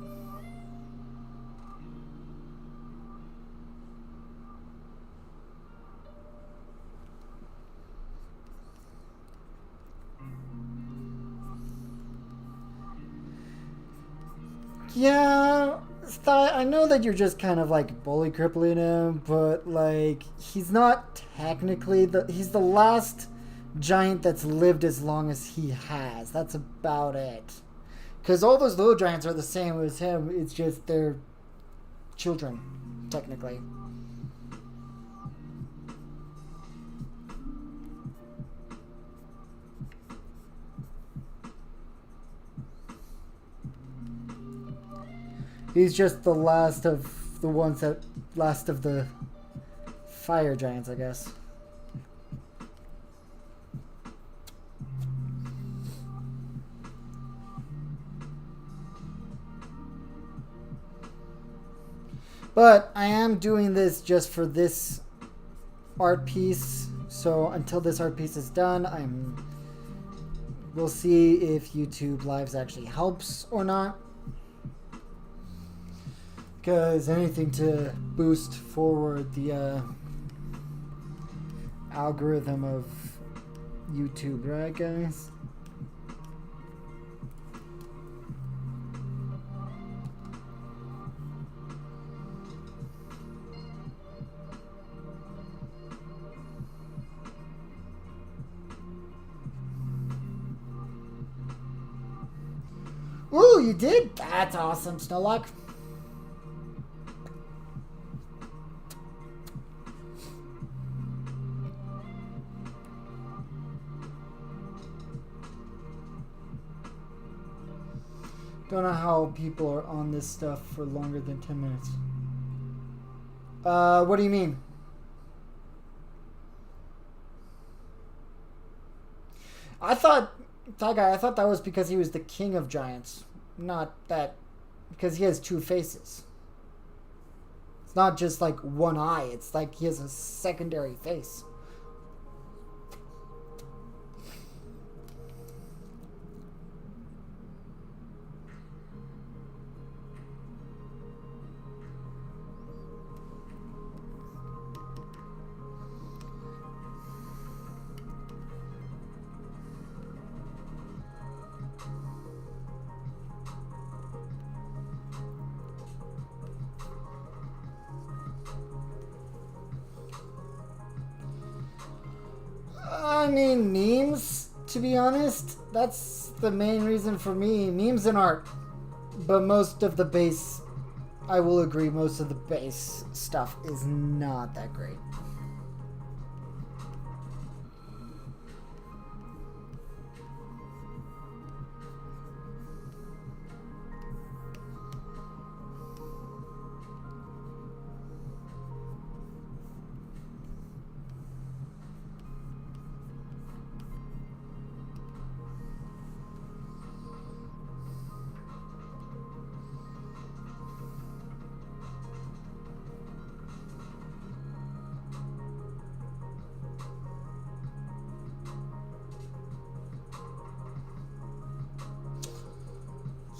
Yeah, I know that you're just kind of like bully crippling him, but like he's not technically he's the last giant that's lived as long as he has. That's about it. Because all those little giants are the same as him. It's just they're children, technically. He's just the last of the ones that last of the fire giants, I guess. But I am doing this just for this art piece, So until this art piece is done, we'll see if YouTube Lives actually helps or not. Because anything to boost forward the algorithm of YouTube, right, guys? Ooh, you did? That's awesome, Snowlock. Don't know how people are on this stuff for longer than 10 minutes. What do you mean? I thought that was because he was the king of giants. Not that... because he has two faces. It's not just like one eye. It's like he has a secondary face. I mean, memes, to be honest. That's the main reason for me. Memes and art. But most of the base, I will agree, most of the base stuff is not that great.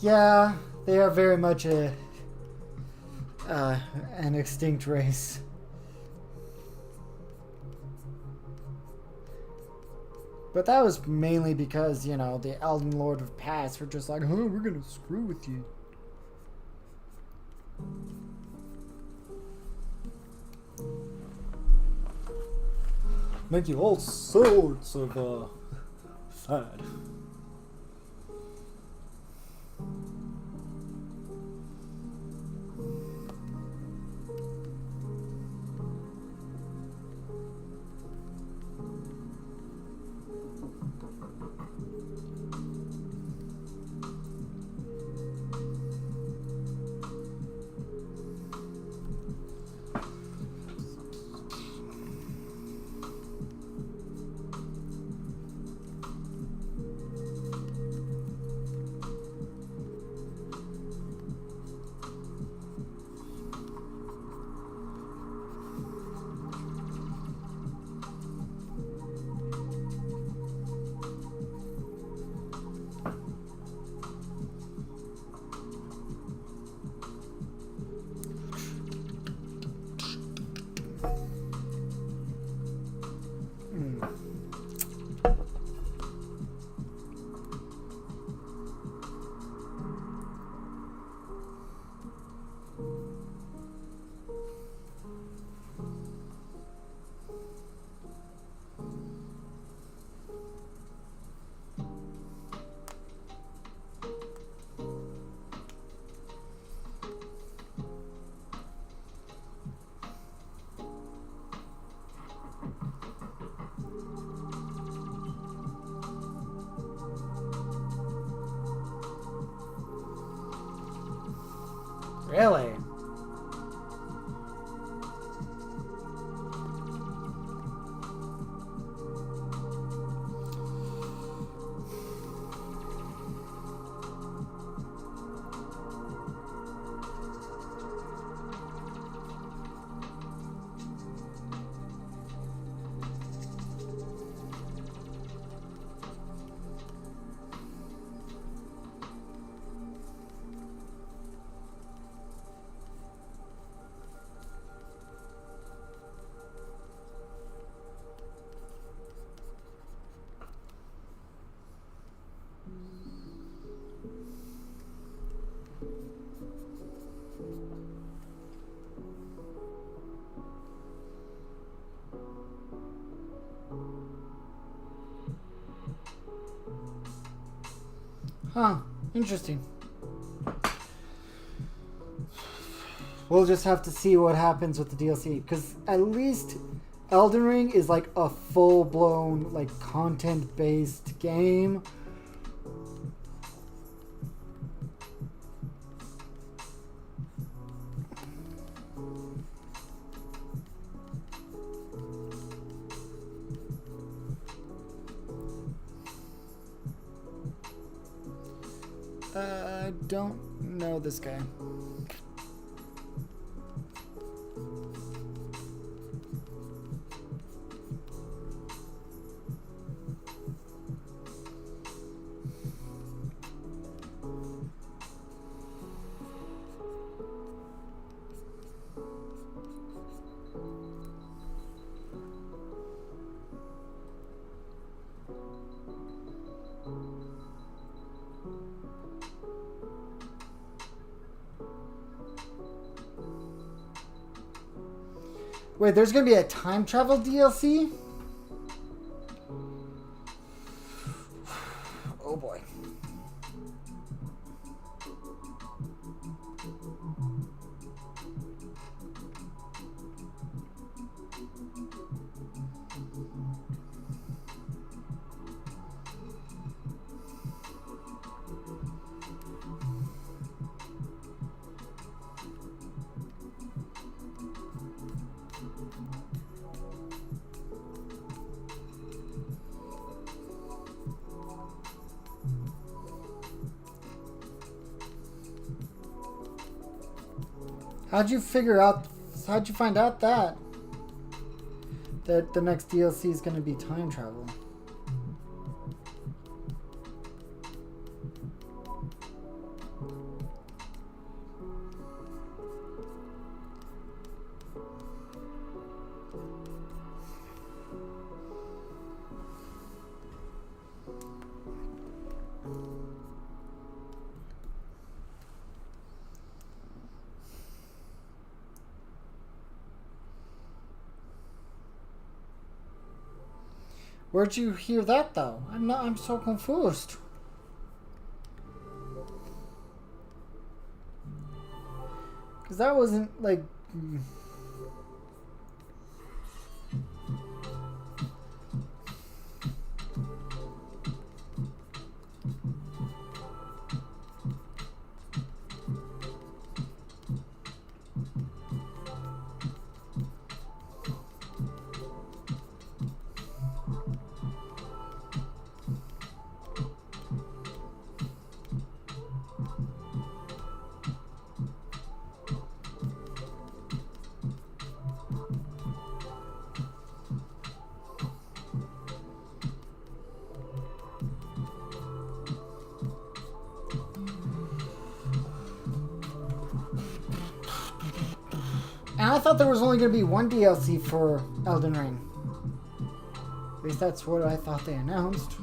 Yeah, they are very much an extinct race. But that was mainly because, you know, the Elden Lord of Past were just like, we're gonna screw with you. Make you all sorts of, sad. Really? Huh. Interesting. We'll just have to see what happens with the DLC. Because at least Elden Ring is like a full-blown, like, content-based game. I don't know this guy. Wait, there's gonna be a time travel DLC? Oh boy. How'd you find out that the next DLC is going to be time travel? Where'd you hear that though? I'm so confused. Cause that wasn't like And I thought there was only going to be one DLC for Elden Ring. At least that's what I thought they announced.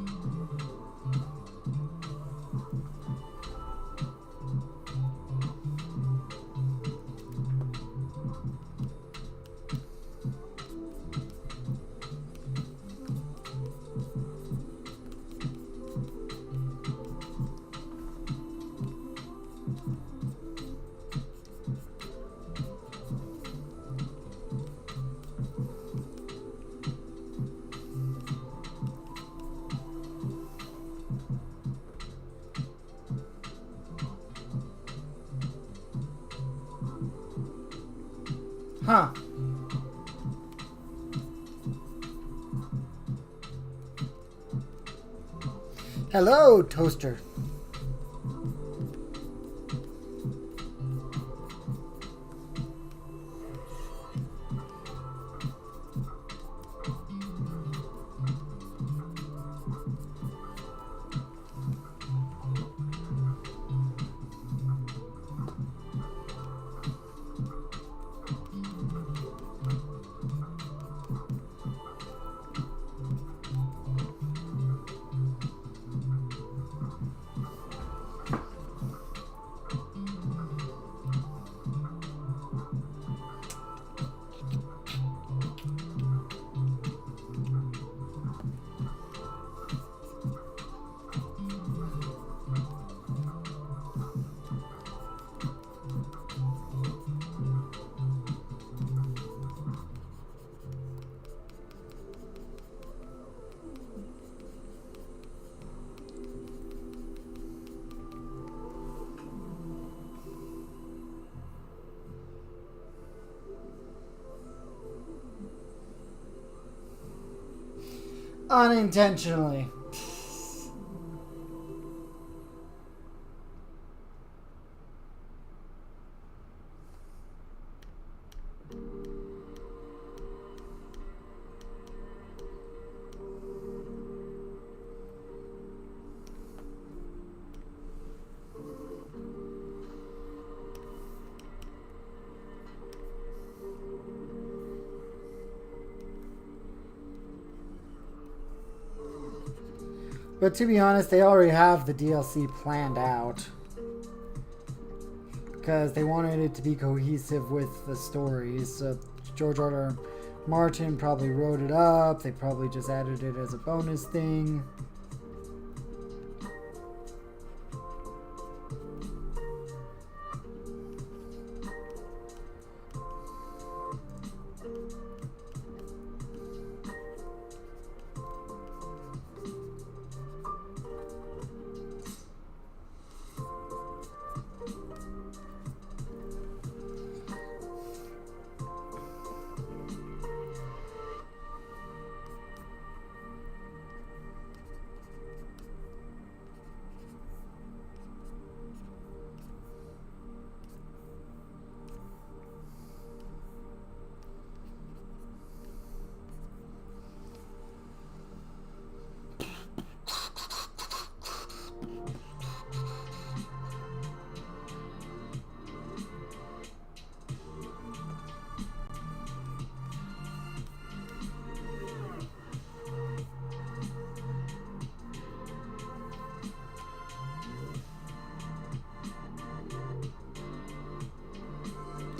Huh. Hello, Toaster. Unintentionally. But to be honest, they already have the DLC planned out. Because they wanted it to be cohesive with the stories. So George R.R. Martin probably wrote it up. They probably just added it as a bonus thing.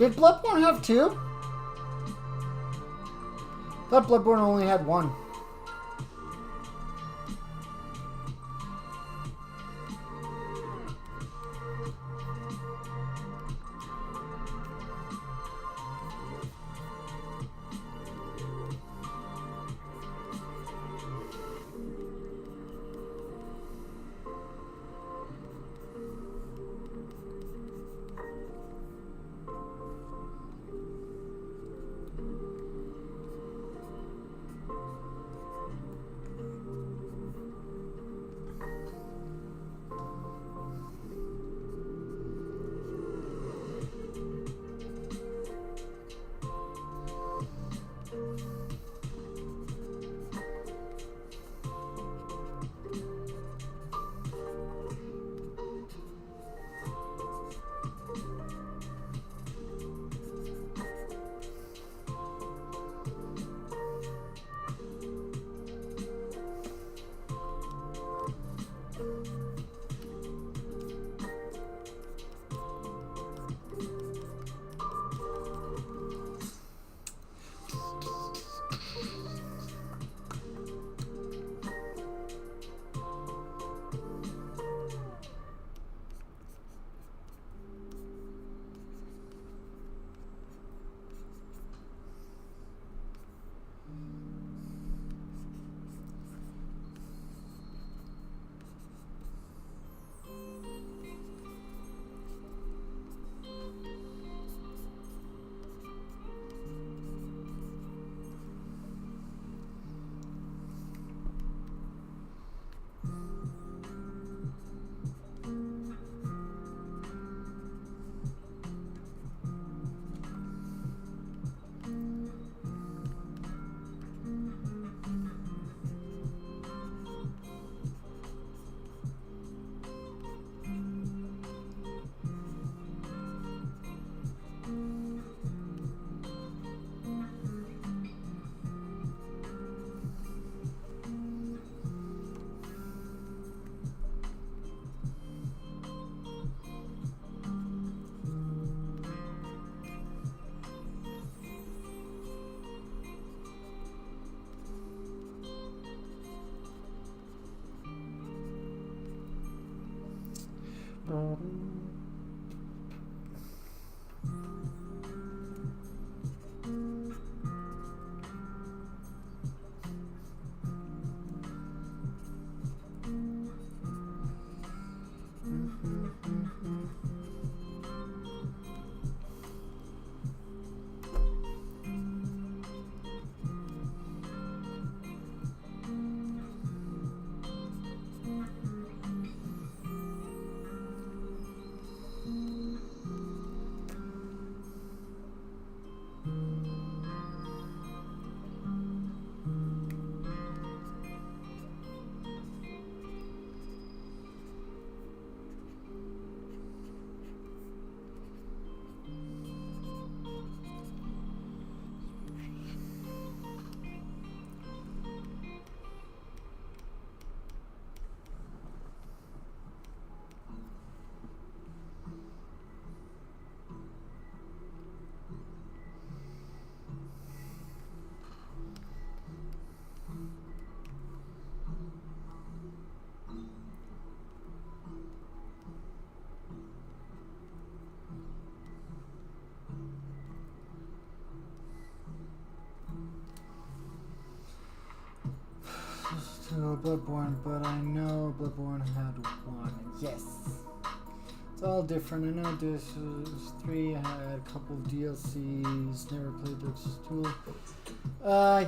Did Bloodborne have two? I thought Bloodborne only had one. Bloodborne, but I know Bloodborne had one. Yes. It's all different. I know this was 3 had a couple of DLCs. Never played this 2.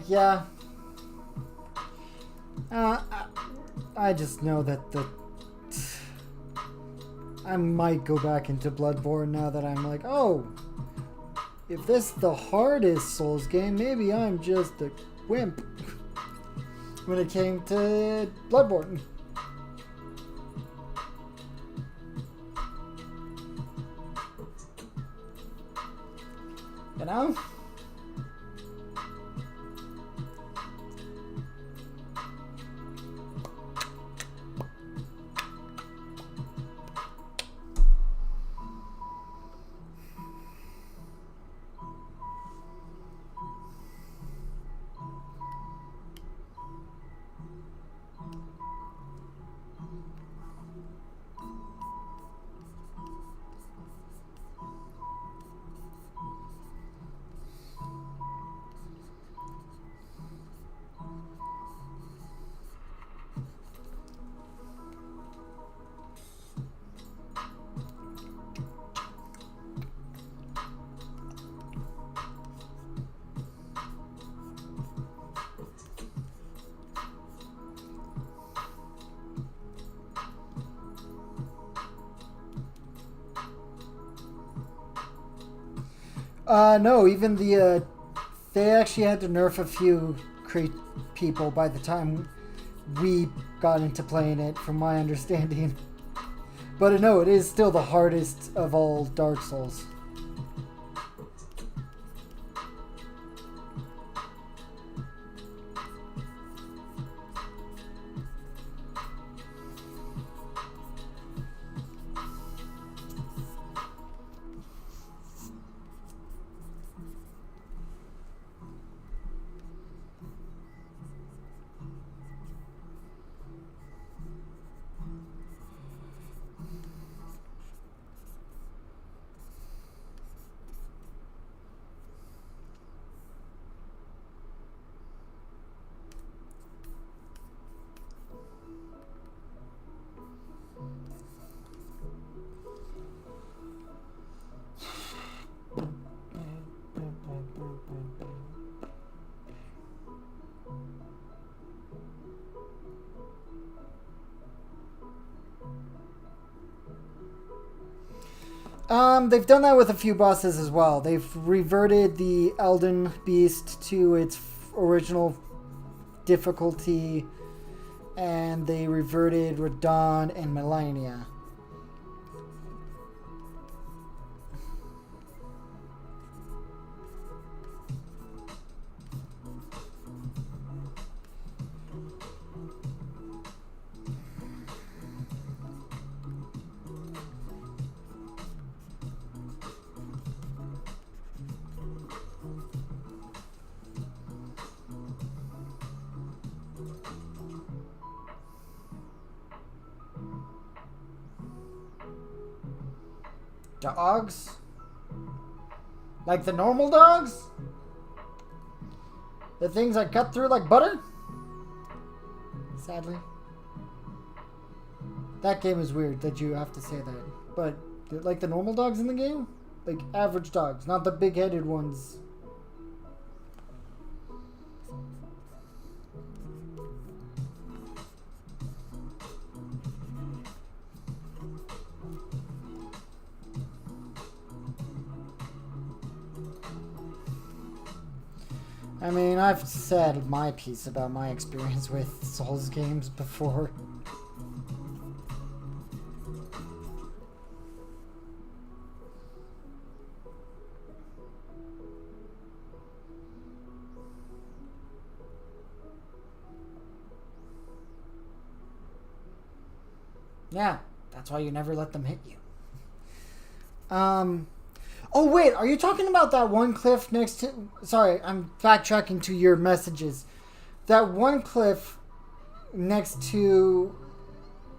Yeah. I just know that I might go back into Bloodborne now that I'm like, oh, if this is the hardest Souls game, maybe I'm just a wimp when it came to Bloodborne. You know? No, even they actually had to nerf a few people by the time we got into playing it, from my understanding. But no, it is still the hardest of all Dark Souls. They've done that with a few bosses as well. They've reverted the Elden Beast to its original difficulty, and they reverted Radon and Melania. Dogs? Like the normal dogs? The things I cut through like butter? Sadly. That game is weird that you have to say that. But, like the normal dogs in the game? Like average dogs, not the big-headed ones. I mean, I've said my piece about my experience with Souls games before. Yeah, that's why you never let them hit you. Oh, wait, are you talking about that one cliff next to... Sorry, I'm backtracking to your messages. That one cliff next to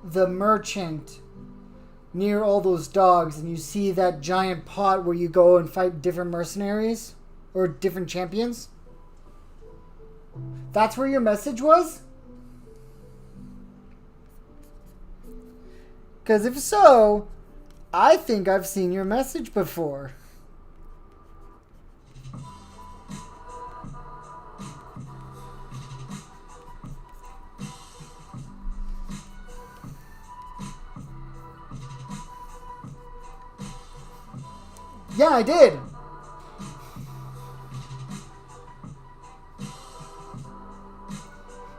the merchant near all those dogs, and you see that giant pot where you go and fight different mercenaries? Or different champions? That's where your message was? Because if so, I think I've seen your message before. Yeah, I did.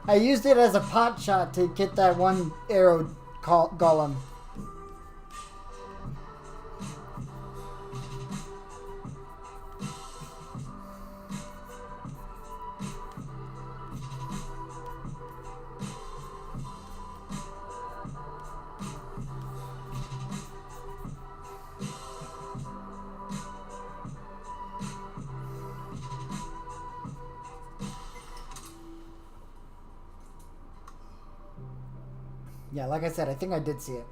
I used it as a pot shot to get that one arrow golem. Yeah, like I said, I think I did see it.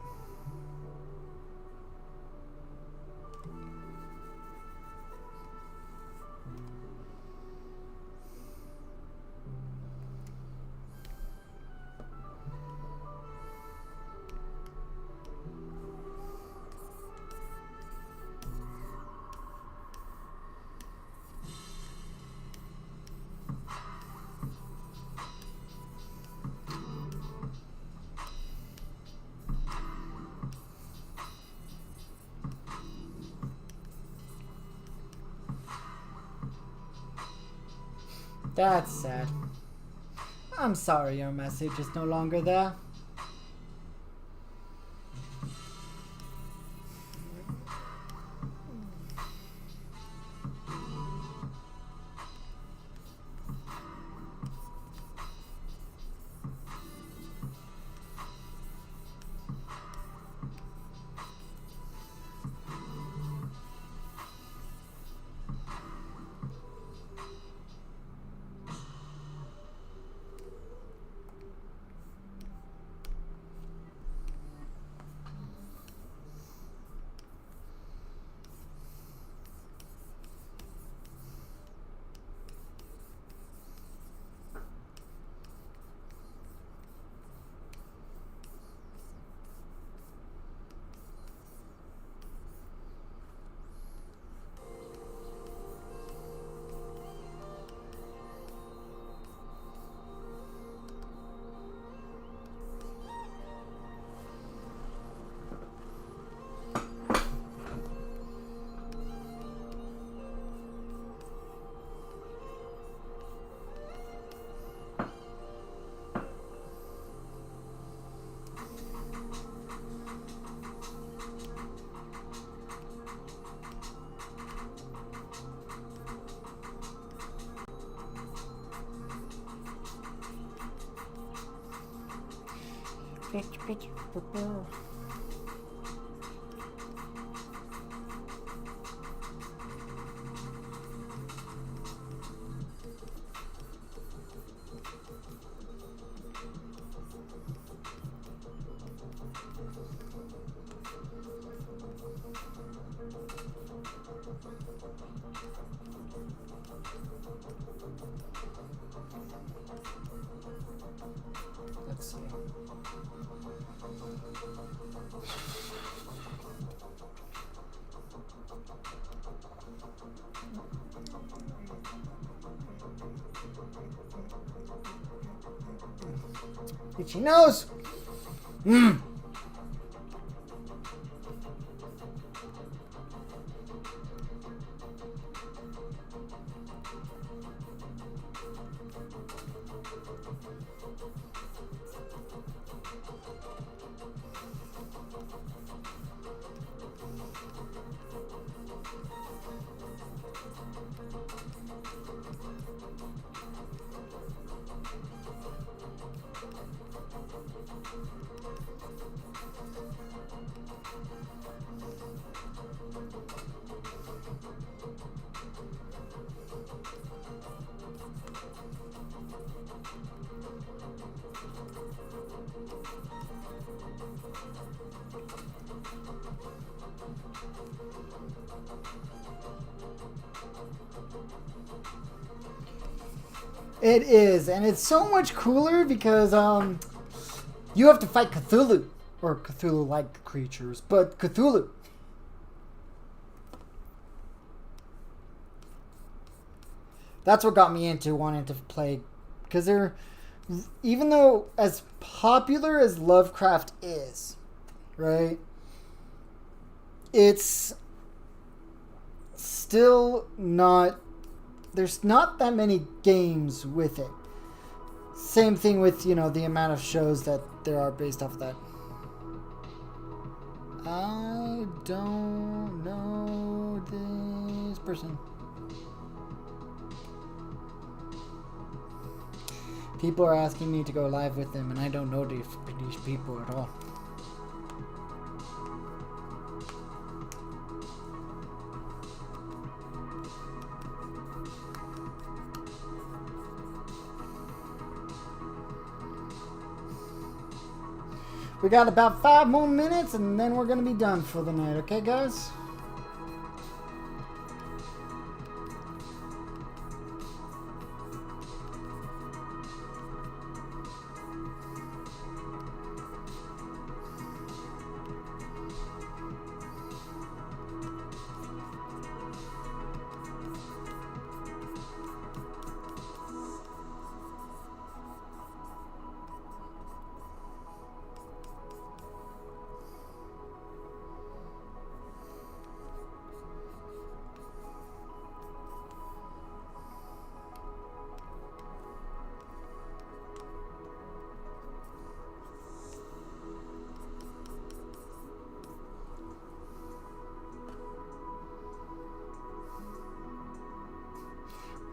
That's sad. I'm sorry your message is no longer there. Let's see. Itchy nose. It is, and it's so much cooler because you have to fight Cthulhu. Or Cthulhu-like creatures, but Cthulhu. That's what got me into wanting to play, because they're, even though as popular as Lovecraft is, right, it's still not, there's not that many games with it. Same thing with, you know, the amount of shows that there are based off of that. I don't know this person. People are asking me to go live with them, and I don't know these people at all. We got about 5 more minutes, and then we're going to be done for the night. Okay, guys?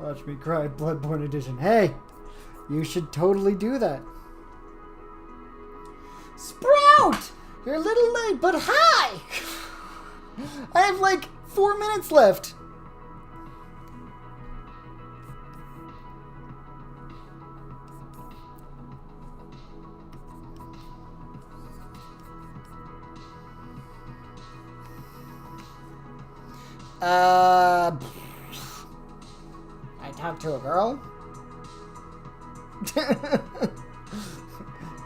Watch me cry, Bloodborne edition. Hey, you should totally do that. Sprout! You're a little late, but hi! I have like 4 minutes left. I talked to a girl?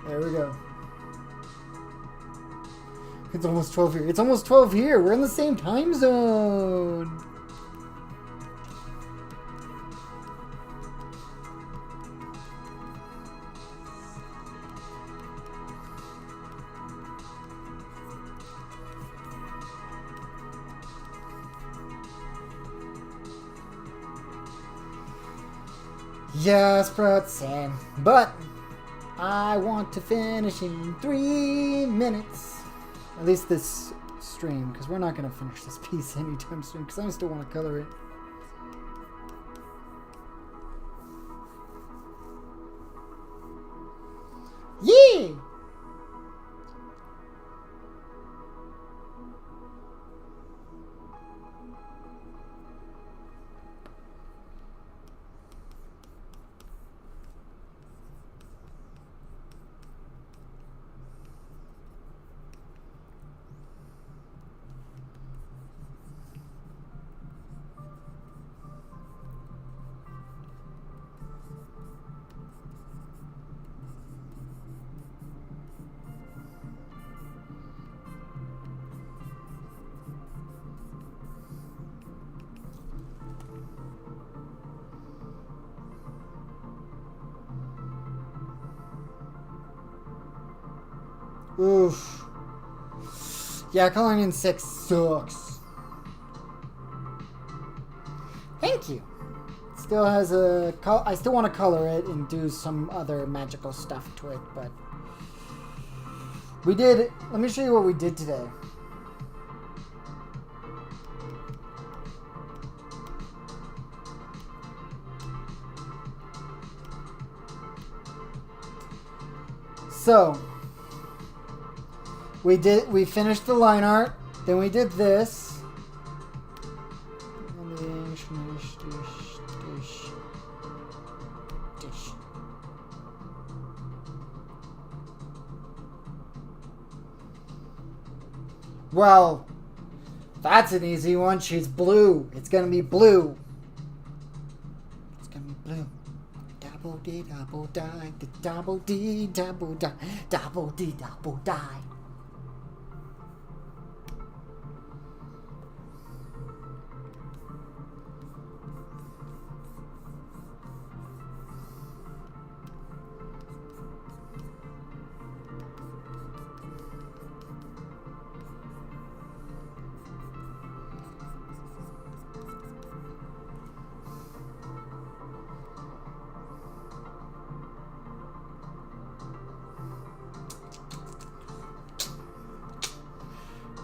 There we go. It's almost 12 here. It's almost 12 here. We're in the same time zone. Yeah, Sprout, same. But I want to finish in 3 minutes. At least this stream, because we're not going to finish this piece anytime soon, because I still want to color it. Yeah! Oof. Yeah, coloring in 6 sucks. Thank you. Still has a... I still want to color it and do some other magical stuff to it, but... We did... Let me show you what we did today. So... We finished the line art, then we did this. Well, that's an easy one. She's blue. It's gonna be blue. It's gonna be blue. Double D, double die, double D, double die, double D, double die.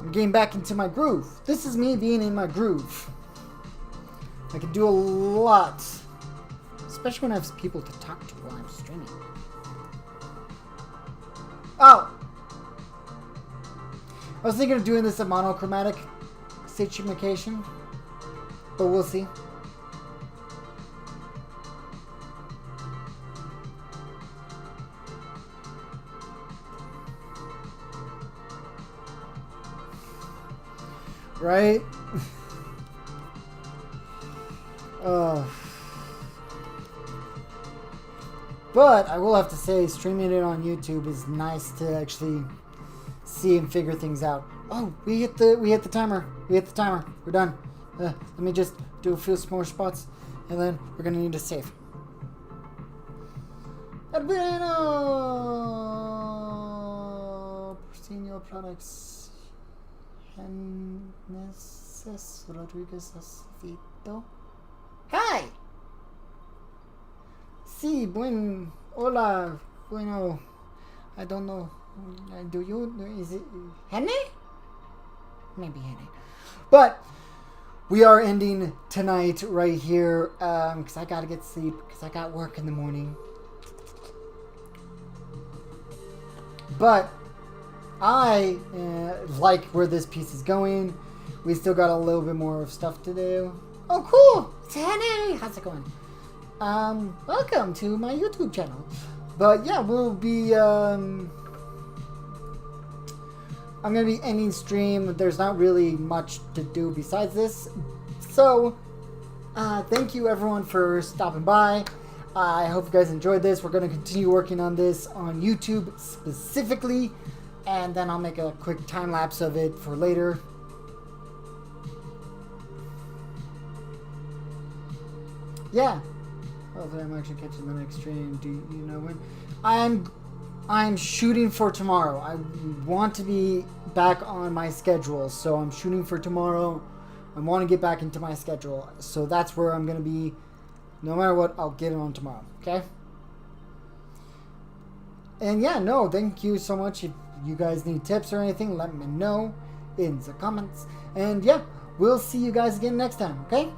I'm getting back into my groove. This is me being in my groove. I can do a lot. Especially when I have people to talk to while I'm streaming. Oh! I was thinking of doing this a monochromatic situation. But we'll see. Right? But I will have to say, streaming it on YouTube is nice to actually see and figure things out. Oh, we hit the timer. We hit the timer. We're done. Let me just do a few more spots, and then we're gonna need to save. Albino Porcino Products. Genesis Rodriguez Acevedo. Hi. Sí, hola, bueno, I don't know. Do you? Is it Henny? Maybe Henny. But we are ending tonight right here because I gotta get sleep because I got work in the morning. But I like where this piece is going. We still got a little bit more of stuff to do. Oh, cool! It's Henny! How's it going? Welcome to my YouTube channel. But yeah, we'll be, I'm gonna be ending stream. There's not really much to do besides this. So, thank you everyone for stopping by. I hope you guys enjoyed this. We're gonna continue working on this on YouTube specifically. And then I'll make a quick time lapse of it for later. Yeah. Hopefully I'm actually catching the next stream. Do you know when? I'm shooting for tomorrow. I want to be back on my schedule, so I'm shooting for tomorrow. I want to get back into my schedule, so that's where I'm gonna be. No matter what, I'll get it on tomorrow. Okay? And yeah, no, thank you so much. If you guys need tips or anything, let me know in the comments. And yeah, we'll see you guys again next time. Okay?